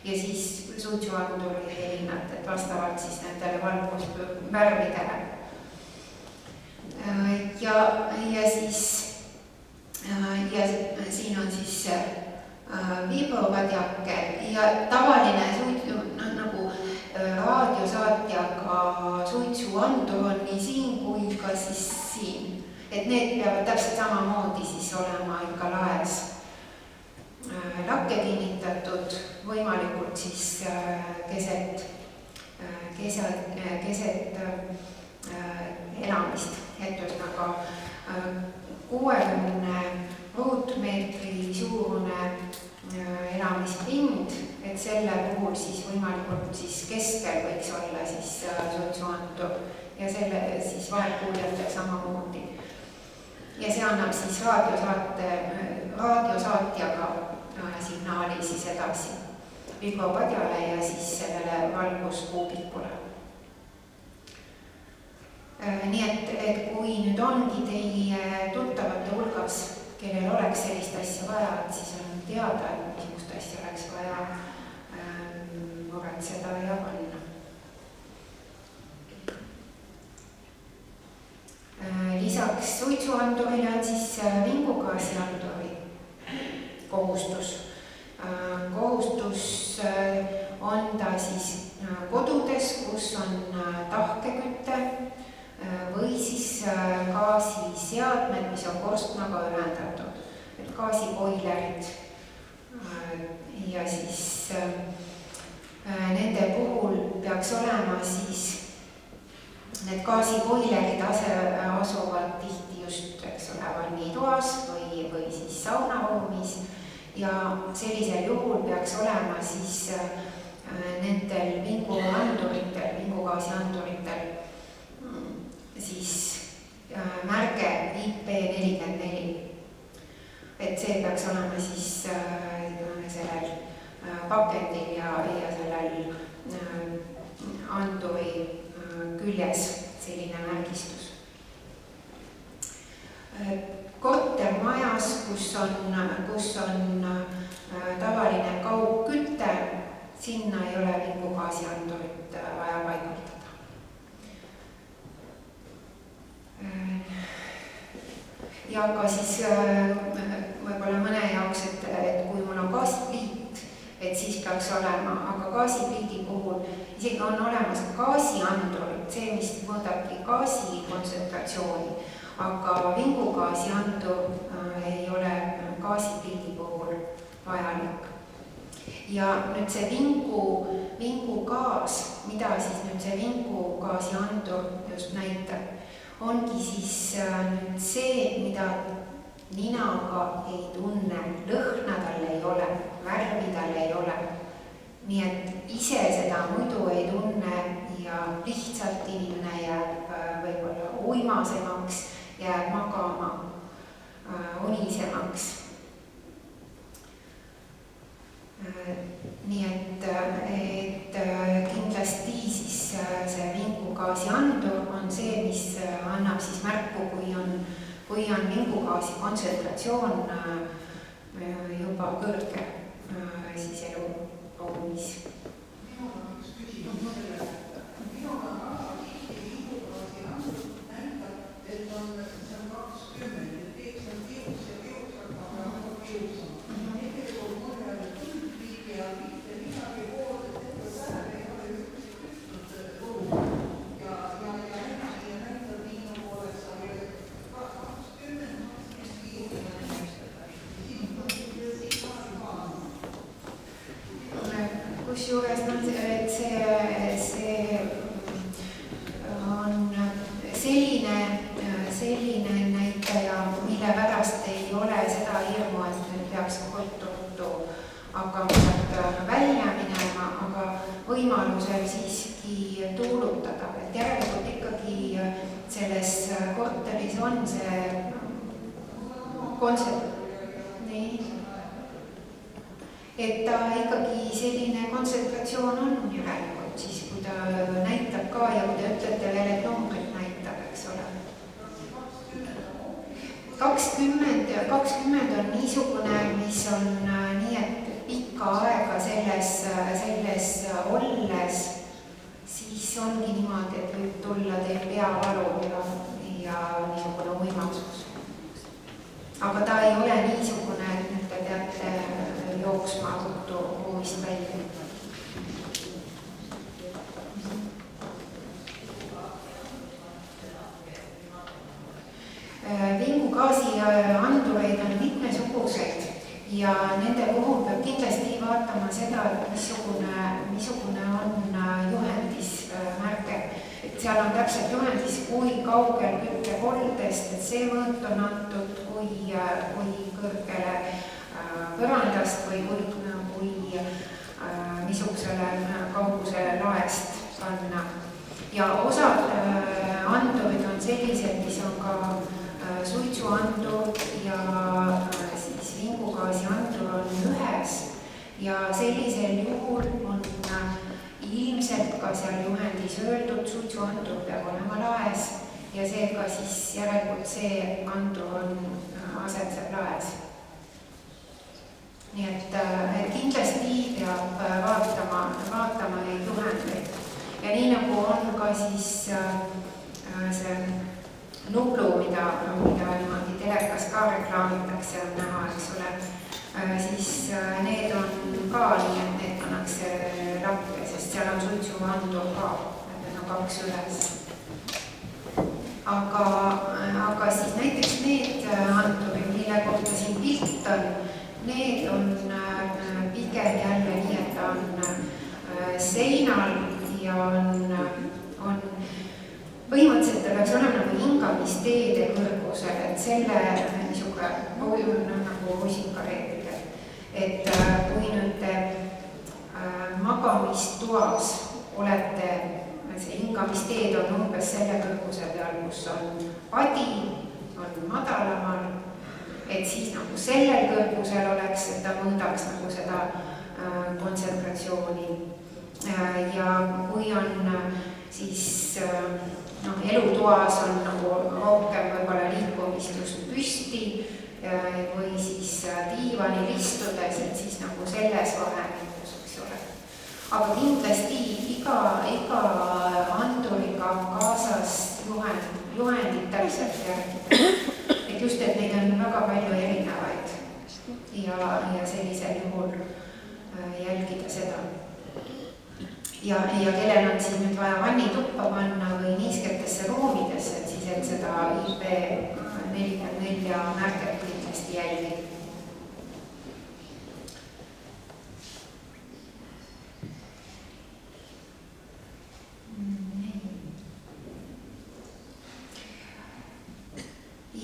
ja siis suitsuanduri helinat, et vastavalt siis nendele valgusvärvidele. Ja siin on siis viibopadjake ja tavaline suitsu, nagu raadiosaatjaga suitsuandur on nii siin kui ka siis siin. Et need peavad täpselt samamoodi siis olema ikka laes lakke kinnitatud, võimalikult siis keset elamist, et ühesõnaga 60 ruutmeetri suurune elamispind, et selle puhul siis võimalikult siis keskel võiks olla siis suitsuandur ja selle siis vaegkuuljatel samamoodi. Ja see annab siis raadiosaatjaga signaali siis edasi vigopadjale ja siis sellele valguskuubikule. Nii et kui nüüd ongi teie tuttavate hulgas, kellel oleks sellist asja vaja, et siis on teada, et niisugust asja oleks vaja muretseda ja panna. Lisaks suitsuandurile on siis vingugaasianduri kohustus. Kohustus on ta siis kodudes, kus on tahkekütte või siis gaasiseadmed, mis on korstnaga ühendatud, et gaasiboilerid ja siis nende puhul peaks olema siis need gaasiboilerid asuvad tihti just, eks ole, vannitoas või siis saunaruumis ja sellisel juhul peaks olema siis nendel vingugaasianduritel siis märge IP44. Et see peaks olema siis sellel pakendil ja sellel anduri küljes selline märgistus. Kortermajas, kus on tavaline kaugküte, sinna ei ole vingugaasiandurit vaja paigutada. Ja ka siis võib-olla mõne jaoks, et kui mul on gaasipliit, et siis peaks olema, aga gaasipliidi puhul isegi on olemas gaasiandurid, see, mis mõõdabki gaasi kontsentratsiooni, aga vingugaasiandur ei ole gaasipliidi puhul vajalik. Ja nüüd see vingugaas, mida siis nüüd see vingugaasiandur just näitab, ongi siis nüüd see, mida ninaga ei tunne, lõhna tal ei ole, värvi tal ei ole. Nii et ise seda muidu ei tunne ja lihtsalt inimene jääb võib-olla uimasemaks, jääb magama, unisemaks. Nii et kindlasti siis see vingugaasiandur on see, mis annab siis märku, kui on vingugaasi kontsentratsioon juba kõrge siis eluruumis. Kusjuures et see on selline näitaja, mille pärast ei ole seda hirmu, et nüüd peaks ruttu hakkama sealt välja minema, aga võimalusel siiski tuulutada. Et järelikult ikkagi selles korteris on see et ta ikkagi selline kontsentratsioon on järelikult siis, kui ta näitab ka ja kui te ütlete veel, et numbrit näitab, eks ole. 20 on niisugune, mis on nii, et pikka aega selles olles, siis ongi niimoodi, et võib tulla teil peavalu ja niisugune uimasus. Aga ta ei ole niisugune, et nüüd te teate jooksma ruttu ruumist välja. Vingugaasi andureid on mitmesuguseid ja nende puhul peab kindlasti vaatama seda, et missugune on juhendis märge. Et seal on täpselt juhendis, kui kaugel küttekoldest, et see mõõt on antud, kui kõrgele põrandast või kui missugusele kaugusele laest panna. Ja osad andurid on sellised, mis on ka suitsuandur ja siis vingugaasi andur on ühes ja sellisel juhul on ilmselt ka seal juhendis öeldud, suitsuandur peab olema laes ja seega siis järelikult see andur on asetseb laes. Nii et kindlasti peab vaatama neid juhendeid. Ja nii nagu on ka siis see nublu, mida niimoodi telekas ka reklaamitakse, on näha, eks ole, siis need on ka nii, et need pannakse lakke, sest seal on suitsuandur ka, need on 2 üles. Aga siis näiteks need andurid, mille kohta siin pilt on, need on pigem jälle nii, et ta on seinal ja on põhimõtteliselt ta peaks olema nagu hingamisteede kõrgusel, et selle niisugune nagu rusikareeglid. Et kui nüüd te magamistoas olete, see hingamisteed on umbes selle kõrguse peal, kus on padi, on madalamal, et siis nagu sellel kõrgusel oleks, et ta mõõdaks nagu seda kontsentratsiooni. Ja kui on siis elutoas on nagu rohkem võib-olla liikumist just püsti või siis diivanil istudes, et siis nagu selles vahemikus, eks ole. Aga kindlasti iga anduriga kaasas juhendid täpselt järgida. Et just, et neid on väga palju erinevaid ja sellisel juhul jälgida seda. Ja kellel on siis nüüd vaja vannituppa panna või niisketesse ruumidesse, et siis et seda IP44 märget kindlasti jälgida.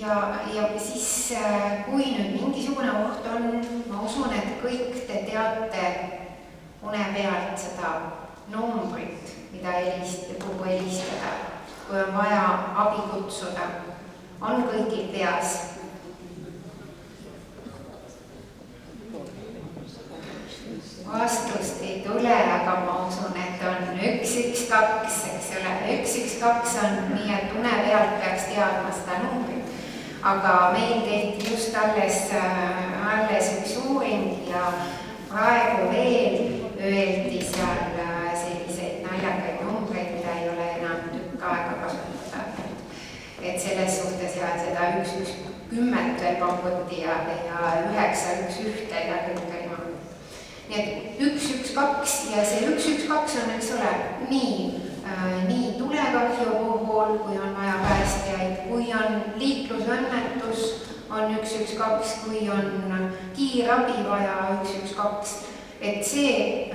Ja siis, kui nüüd mingisugune oht on, ma usun, et kõik te teate une pealt seda numbrit, mida kuhu helistada, kui on vaja abi kutsuda, on kõigil peas. Vastust ei tule, aga ma usun, et on 112, eks ole. 112 on nii, et une pealt peaks teadma seda numbrit. Aga meil tehti just alles alles üks uuring ja praegu veel öeldi seal selliseid naljakaid numbreid, mida ei ole enam tükk aega kasutada. Et selles suhtes ja seda 1-10 veel pakuti ja 9-1-1 ja kõik niimoodi. Nii et 1-1-2 ja see 1-1-2 on, eks ole, nii tulekahju puhul, kui on vaja päästjaid, kui on liiklusõnnetus, on 1-1-2, kui on kiirabi vaja 1-1-2. Et see,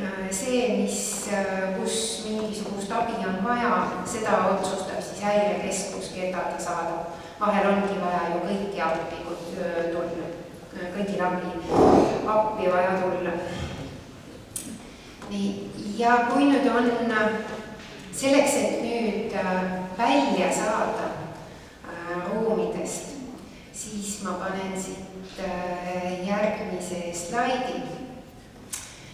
kus mingisugust abi on vaja, seda otsustab siis häirekeskus, keda ta saadab. Vahel ongi vaja ju kõiki appi tulla, kõigil appi vaja tulla. Nii, ja kui nüüd on selleks, et nüüd välja saada ruumidest, siis ma panen siit järgmise slaidi.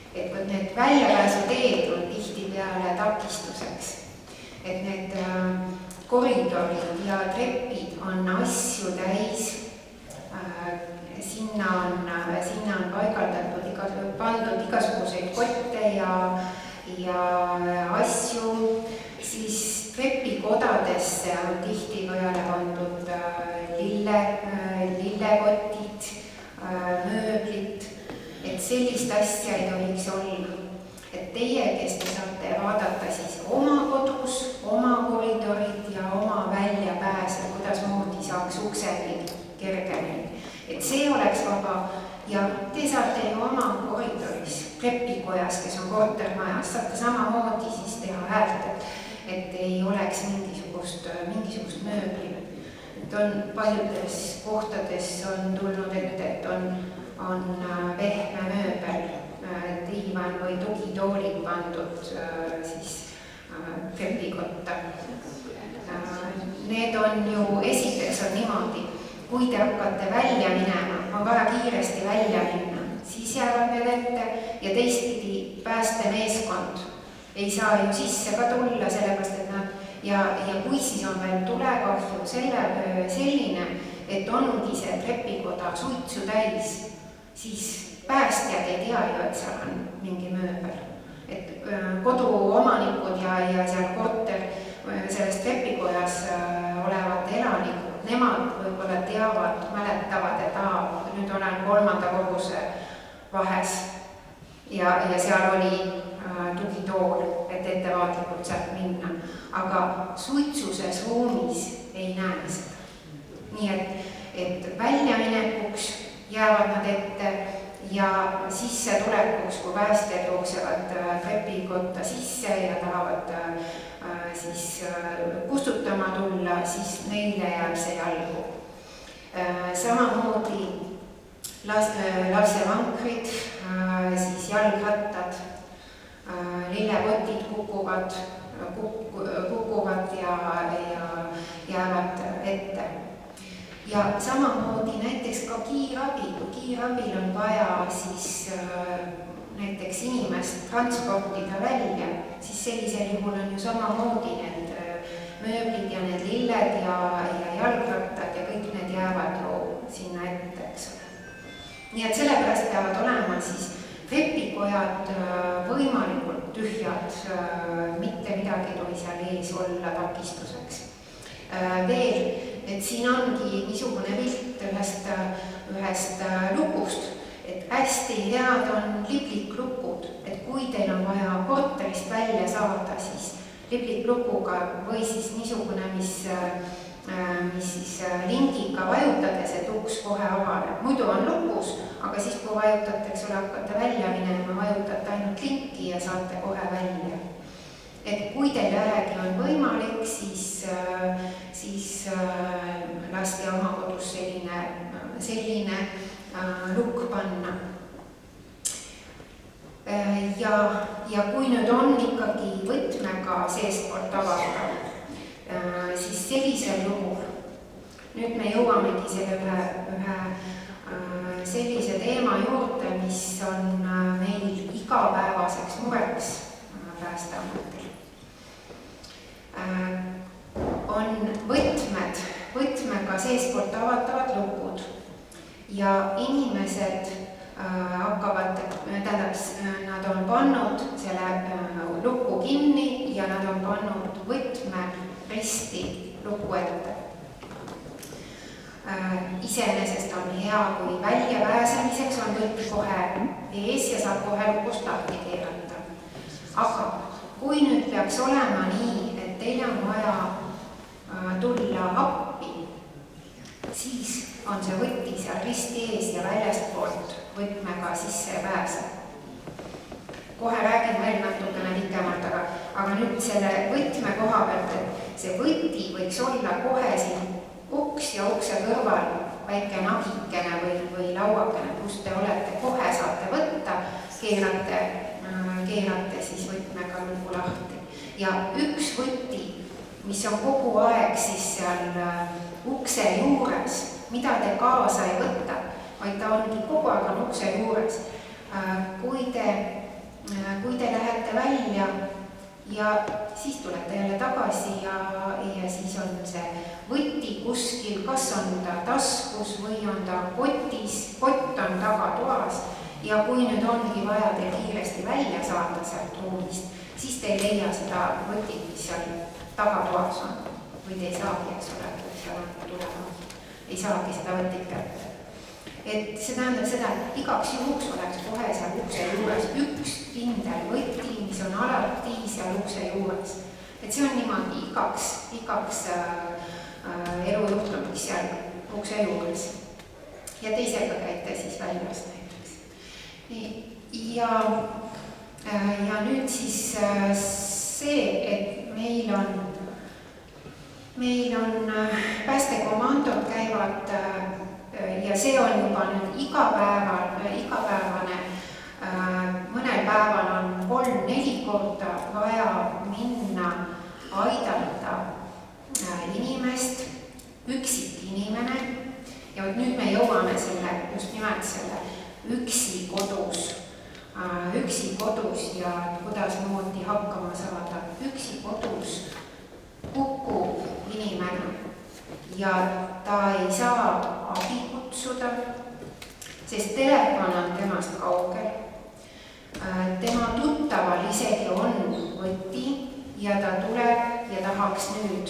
Et need väljapääsuteed on tihtipeale takistuseks. Et need koridorid ja trepid on asju täis. Sinna on pandud igasuguseid kotte ja asju. Siis trepikodadesse on tihtipeale pandud lillekotid, mööblit. Et sellist asja ei tohiks olla. Et teie, kes te saate vaadata siis oma kodus, oma koridorid ja oma väljapääse, kuidas moodi saaks ukseni kergemini. Et see oleks vaba ja te saate ju oma koridoris, trepikojas, kes on kortermajas, saate samamoodi siis teha häält, et ei oleks mingisugust mööbli. Et on paljudes kohtades on tulnud ette, et on pehme mööbel, diivan või tugitoolid pandud siis trepikotta. Need on ju, esiteks on niimoodi, kui te hakkate välja minema, on vaja kiiresti välja minna, siis jäävad need ette ja teistpidi päästemeeskond ei saa ju sisse ka tulla, sellepärast et nad ja kui siis on veel tulekahju selline, et ongi see trepikoda suitsu täis, siis päästjad ei tea ju, et seal on mingi mööbel. Et koduomanikud ja seal korter, selles trepikojas olevad elanikud, nemad võib-olla teavad, mäletavad, et nüüd olen 3. korruse vahes ja seal oli tugitool, et ettevaatlikult sealt minna. Aga suitsuses ruumis ei näe seda. Nii et väljaminekuks jäävad nad ette ja sisse tulekuks, kui päästjad jooksevad trepikotta sisse ja tahavad siis kustutama tulla, siis neile jääb see jalgu. Samamoodi lapsevankrid, siis jalgrattad, lillekotid kukuvad ja jäävad ette. Ja samamoodi näiteks ka kiirabi, kui kiirabil on vaja siis näiteks inimest transportida välja, siis sellisel juhul on ju samamoodi need mööblid ja need lilled ja jalgrattad ja kõik need jäävad ju sinna ette, eks ole. Nii et sellepärast peavad olema siis trepikojad võimalikult tühjad, mitte midagi tohi seal ees olla takistuseks. Veel, et siin ongi niisugune pilt ühest lukust, et hästi head on libliklukud, et kui teil on vaja korterist välja saada, siis libliklukuga või siis niisugune, mis siis lingiga vajutades, et uks kohe avaneb. Muidu on lukus, aga siis kui vajutate, eks ole, hakkate välja minema, vajutate ainult linki ja saate kohe välja. Et kui teil järgi on võimalik, siis laske oma kodus selline lukk panna. Ja kui nüüd on ikkagi võtmega seestpoolt avada, siis sellisel juhul, nüüd me jõuamegi selle ühe sellise teema juurde, mis on meil igapäevaseks mureks Päästeametil. On võtmega seestpoolt avatavad lukud ja inimesed hakkavad, nad on pannud selle lukku kinni ja nad on pannud võtme risti luku ette. Iseenesest on hea, kui välja pääsemiseks on võtt kohe ees ja saab kohe lukust lahti keerata. Aga kui nüüd peaks olema nii, et teil on vaja tulla appi, siis on see võti seal risti ees ja väljastpoolt võtmega sisse pääse. Kohe räägin veel natukene pikemalt, aga nüüd selle võtme koha pealt, et see võti võiks olla kohe siin uks ja ukse kõrval väike nagikene või lauakene, kus te olete, kohe saate võtta, keerate siis võtmega lugu lahti. Ja üks võti, mis on kogu aeg siis seal ukse juures, mida te kaasa ei võta, vaid ta ongi kogu aeg on ukse juures. Kui te lähete välja ja siis tulete jälle tagasi ja siis on see võti kuskil, kas on ta taskus või on ta kotis, kott on tagatoas ja kui nüüd ongi vaja teil kiiresti välja saada sealt ruumist, siis te ei leia seda võtit, mis seal tagatoas on või te ei saagi, eks ole, kui seal on tulema. Ei saagi seda võtit kätte. Et see tähendab seda, et igaks juhuks oleks kohe seal ukse juures üks kindel võti, mis on alati seal ukse juures. Et see on niimoodi igaks elujuhtumiks seal ukse juures. Ja teisega käite siis väljas näiteks. Ja nüüd siis see, et meil on päästekomandod käivad ja see on juba nüüd igapäevane, mõnel päeval on 3-4 korda vaja minna aidata inimest, üksik inimene ja nüüd me jõuame just nimelt selle üksi kodus ja kuidas moodi hakkama saada. Üksi kodus kukub inimene ja ta ei saa abi kutsuda, sest telefon on temast kaugel. Tema tuttaval isegi on võti ja ta tuleb ja tahaks nüüd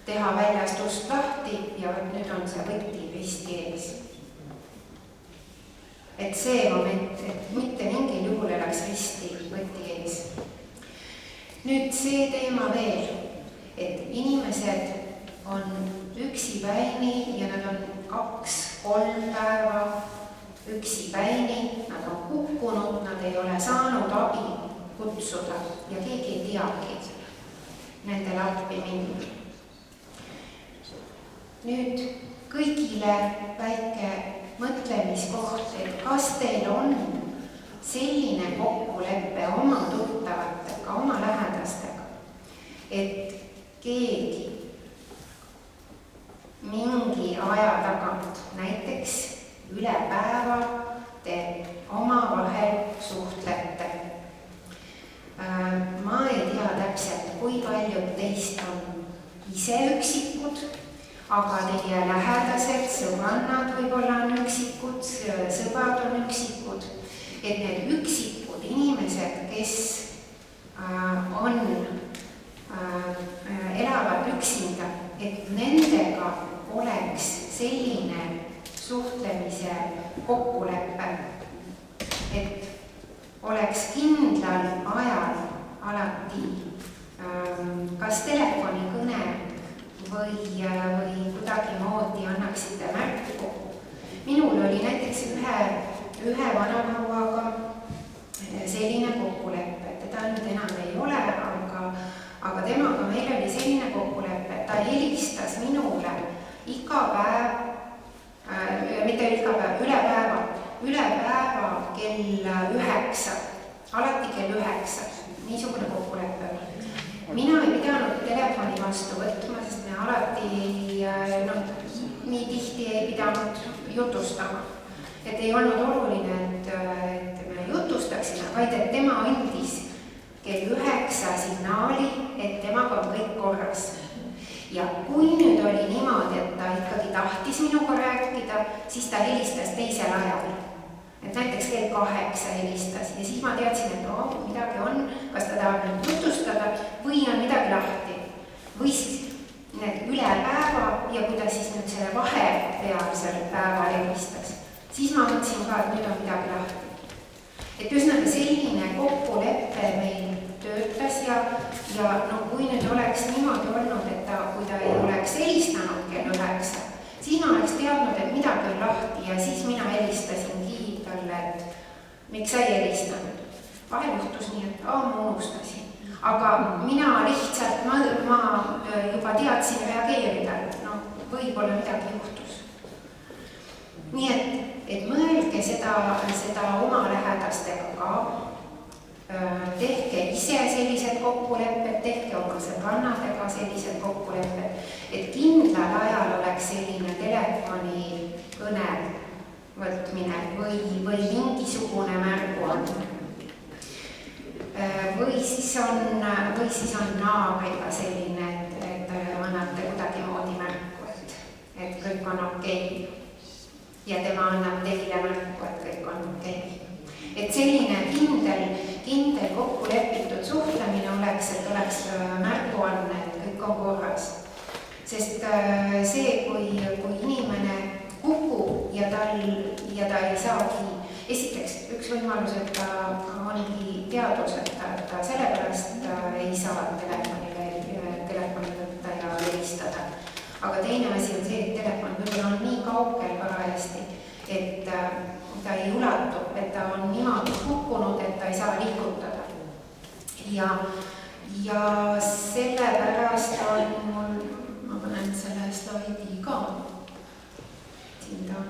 teha väljast ust lahti ja nüüd on see võti risti ees. Et see moment, et mitte mingil juhul oleks risti võti ees. Nüüd see teema veel, et inimesed on üksipäini ja nad on 2-3 päeva üksipäini, nad on kukkunud, nad ei ole saanud abi kutsuda ja keegi ei teagi nendele appi minna. Nüüd kõigile väike mõtlemiskoht, et kas teil on selline kokkulepe oma tuttavatega, oma lähedastega, et keegi mingi aja tagant, näiteks üle päeva te omavahel suhtlete. Ma ei tea täpselt, kui paljud teist on ise üksikud, aga teie lähedased, sõbrannad võib-olla on üksikud, sõbrad on üksikud, et need üksikud inimesed, kes elavad üksinda, et nendega oleks selline suhtlemise kokkulepe, et oleks kindlal ajal alati kas telefonikõne või kuidagi moodi annaksite märku. Minul oli näiteks ühe vanamauaga selline kokkulepe, et teda nüüd enam ei ole, aga temaga meil oli selline kokkulepe, et ta helistas minule iga päev, mitte iga päev, üle päeva kell 9, alati kell 9, niisugune kokkulepe. Mina ei pidanud telefoni vastu võtma, sest me alati nii tihti ei pidanud jutustama. Et ei olnud oluline, et me jutustaksime, vaid et tema andis kell 9 signaali, et temaga on kõik korras. Ja kui nüüd oli niimoodi, et ta ikkagi tahtis minuga rääkida, siis ta helistas teisel ajal. et näiteks kell 8 helistas ja siis ma teadsin, et midagi on, kas ta tahab nüüd tutvustada või on midagi lahti. Või siis need üle päeva ja kui ta siis nüüd selle vahepealsel päeval helistas, siis ma mõtlesin ka, et nüüd on midagi lahti. Et üsnagi selline kokkulepe meil töötas ja no kui nüüd oleks niimoodi olnud, et kui ta ei oleks helistanud kell 9, siis ma oleks teadnud, et midagi on lahti ja siis mina helistasingi talle, et miks sa ei helistanud. Vahel juhtus nii, et ma unustasin. Aga mina lihtsalt, ma juba teadsin reageerida, no võib-olla midagi juhtus. Nii et mõelge seda oma lähedastega ka. Tehke ise sellised kokkulepped, tehke oma sõbrannadega sellised kokkulepped, et kindlal ajal oleks selline telefoni kõne võtmine või mingisugune märguandmine. Või siis on naabriga selline, et annate kuidagi moodi märku, et kõik on okei. Ja tema annab teile märku, et kõik on okei. Et selline kindel kokku lepitud suhtlemine oleks, et oleks märguanne, et kõik on korras. Sest see, kui inimene kukub ja ta ei saagi, esiteks üks võimalus, et ta ongi teadus, et ta sellepärast ei saa telefoni võtta ja helistada. Aga teine asi on see, et telefon võib-olla on nii kaugel parajasti, et ta ei ulatu, et ta on niimoodi kukkunud, et ta ei saa liigutada. Ja sellepärast on mul, ma panen selle slaidi ka, siin ta on.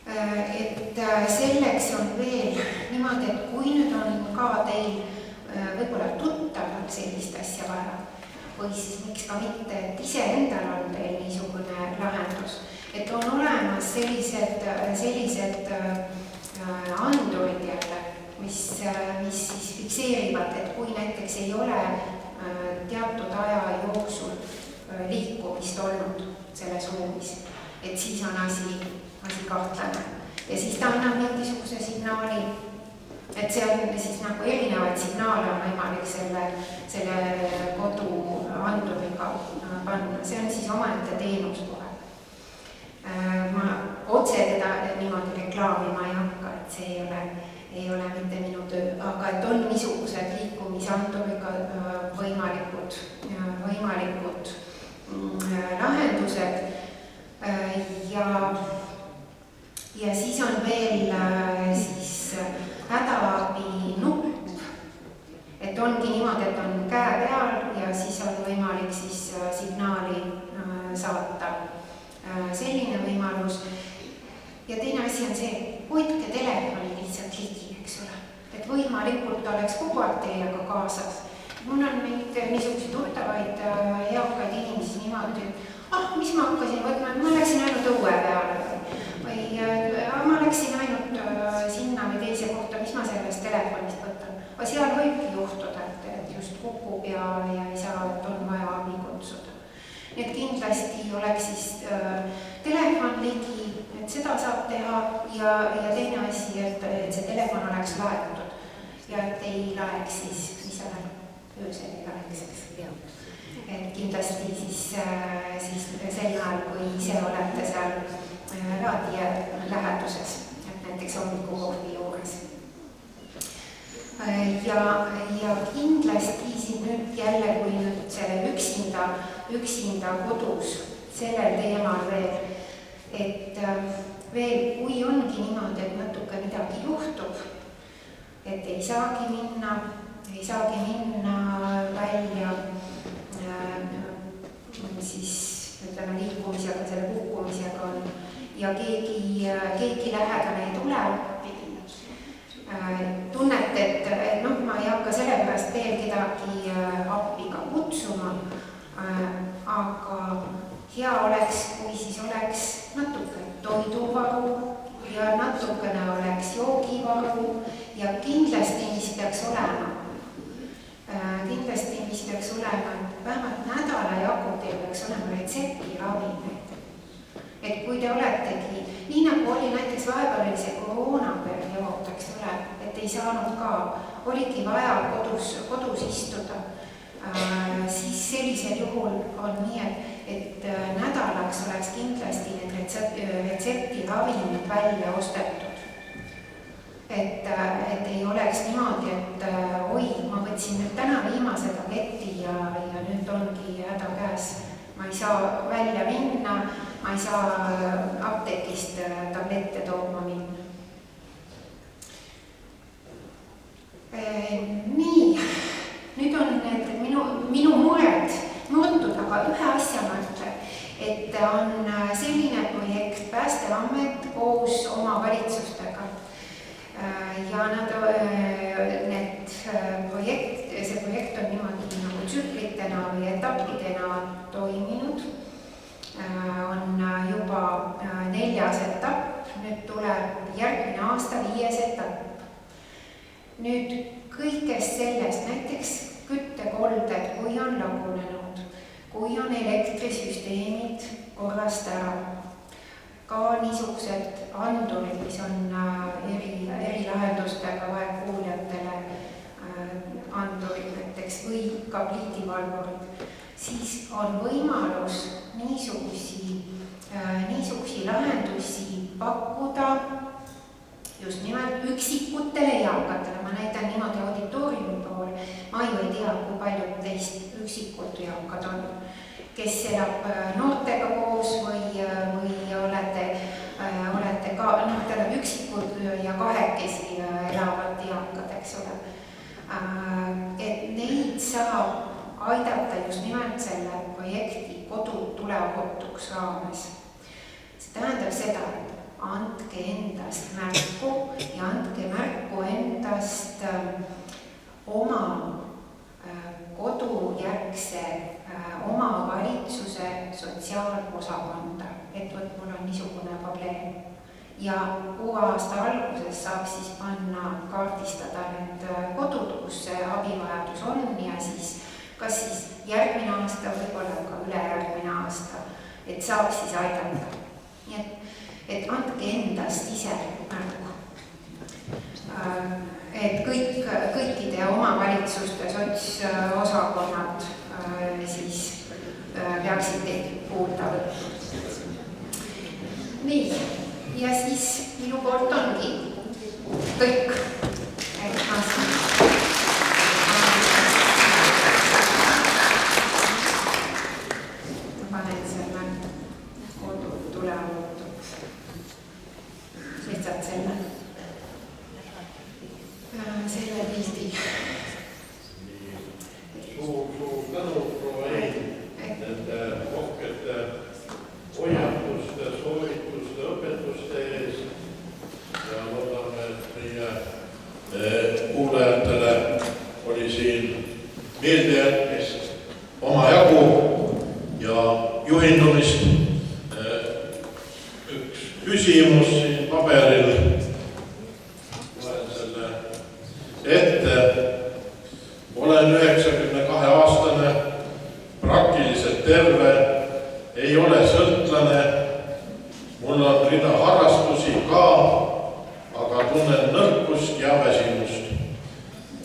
Et selleks on veel niimoodi, et kui nüüd on ka teil võib-olla tuttavalt sellist asja vaja, või siis miks ka mitte, et iseendal on teil niisugune lahendus, et on olemas sellised andurid jälle, mis siis fikseerivad, et kui näiteks ei ole teatud aja jooksul liikumist olnud selles ruumis, et siis on asi kahtlane. Ja siis ta annab mingisuguse signaali, et see on siis nagu erinevaid signaale on võimalik selle koduanduriga panna. See on siis omaette teenus kohe. Ma otse teda niimoodi reklaamima ei hakka, et see ei ole mitte minu töö, aga et on niisugused liikumisanduriga võimalikud lahendused. Ja siis on veel siis hädaabi nupp, et ongi niimoodi, et on käe peal ja siis on võimalik siis signaali saata. Selline võimalus. Ja teine asi on see, hoidke telefoni lihtsalt ligi, eks ole. Et võimalikult oleks kogu aeg teiega kaasas. Mul on niisuguseid tuttavaid eakaid inimesi niimoodi, et mis ma hakkasin võtma, ma läksin ainult õue peale või ma läksin ainult sinna või teise kohta, mis ma sellest telefonist võtan. Aga seal võibki juhtuda, et just kukub ja ei saa, et on vaja abi kutsuda. Nii et kindlasti oleks siis telefon ligi, et seda saab teha ja teine asi, et see telefon oleks laetud ja et ei laeks siis, mis olen öösel ei laeks, eks. Et kindlasti siis sel ajal, kui ise olete seal raadio läheduses, et näiteks hommikukohvi juures. Ja kindlasti siin nüüd jälle, kui nüüd selle üksinda kodus sellel teemal veel, et veel kui ongi niimoodi, et natuke midagi juhtub, et ei saagi minna välja siis ütleme liikumisega, selle kukkumisega on ja keegi lähedane ei tule appi. Tunnet, et ma ei hakka sellepärast veel kedagi appi ka kutsuma, aga hea oleks, kui siis oleks natuke toiduvaru ja natukene oleks joogivaru ja kindlasti, mis peaks olema, et vähemalt nädala jagu teil peaks olema retseptiravi. Et kui te oletegi nii nagu oli näiteks vahepeal oli see koroonaperiood, eks ole, et ei saanud ka, oligi vaja kodus istuda, siis sellisel juhul on nii, et nädalaks oleks kindlasti need retseptiravimid välja ostetud. Et ei oleks niimoodi, et oi, ma võtsin nüüd täna viimase tableti ja nüüd ongi häda käes. Ma ei saa välja minna, ma ei saa apteekist tablette tooma minna. Nii, nüüd on need minu mured murtud, aga ühe asja ma ütlen, et on selline projekt Päästeamet koos omavalitsustega. Ja see projekt on niimoodi nagu tsüklitena või etappidena toiminud. On juba 4. etapp, nüüd tuleb järgmine aasta 5. etapp. Nüüd kõigest sellest, näiteks küttekolded, kui on lagunenud, kui on elektrisüsteemid korrast ära, ka niisugused andurid, mis on erilahendustega vaegkuuljatele andurid näiteks või ka pliitivalvurid, siis on võimalus niisugusi lahendusi pakkuda just nimelt üksikutele eakatele. Ma näitan niimoodi auditooriumi poole. Ma ju ei tea, kui paljud teist üksikud eakad on, kes elab noortega koos või olete ka üksikud ja kahekesi elavad eakad, eks ole. Et neid saab aidata just nimelt selle projekti Kodud tuleohutuks raames. See tähendab seda, et andke endast märku ja andke märku endast oma kodujärgse omavalitsuse sotsiaalosakonda, et mul on niisugune probleem. Ja uue aasta alguses saab siis panna kaardistada need kodud, kus see abivajadus on ja siis kas siis järgmine aasta, võib-olla ka ülejärgmine aasta, et saab siis aidata. Nii et andke endast ise märku. Et kõikide omavalitsuste sotsiosakonnad siis peaksid teid kuulda võtta. Nii, ja siis minu poolt ongi kõik. Ma panen selle Kodud tuleohutuks. Lihtsalt selle pildi. Suur tänu, proua Ein, nende rohkete hoiatuste, soovituste, õpetuste eest ja loodame, et meie kuulajatele oli siin meeldejätmist omajagu ja juhindumist. Üks küsimus siin paberil. Olen 92-aastane, praktiliselt terve, ei ole sõltlane, mul on rida harrastusi ka, aga tunnen nõrkust ja väsimust.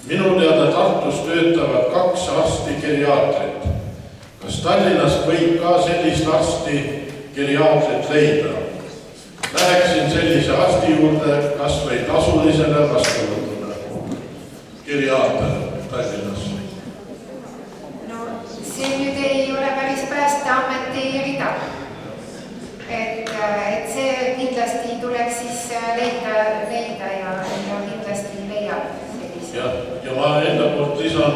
Minu teada Tartus töötavad 2 arsti-geriaatrit. Kas Tallinnast võib ka sellist arsti-geriaatrit leida? Läheksin sellise arsti juurde, kas või tasulisele vastuvõtule. Geriaater Tallinnas. No see nüüd ei ole päris Päästeameti rida. Et see kindlasti tuleks siis leida ja kindlasti leiab sellise. Ja ma enda poolt lisan,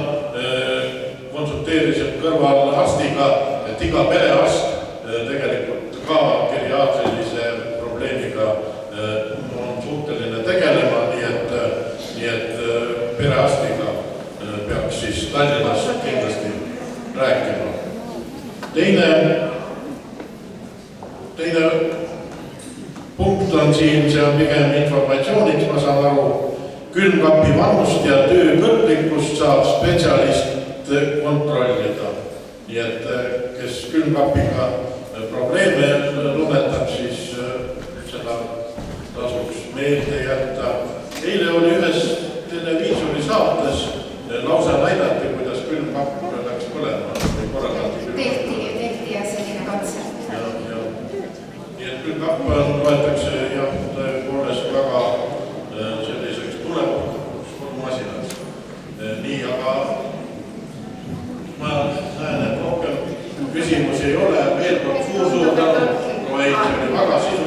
konsulteerisin kõrval arstiga, et iga perearst tegelikult ka geriaatrilise probleemiga on suhteline tegelema, nii et perearstiga peaks siis Tallinnas kindlasti rääkima. Teine punkt on siin, see on pigem informatsiooniks, ma saan aru, külmkapi vanust ja töökõlblikkust saab spetsialist kontrollida. Nii et kes külmkapiga probleeme lumetab, siis seda meelde jätta. Eile oli ühes televiisori saates lausa näidati, kuidas külmkapp läks põlema või korraldati külmkapp. Tehti ja selline katse. Nii et külmkapp loetakse jah, tõepoolest väga selliseks tulemuks masinaks. Nii, aga ma näen, et rohkem küsimusi ei ole. Veel kord suur tänu, proua Eit, see oli väga sisuline.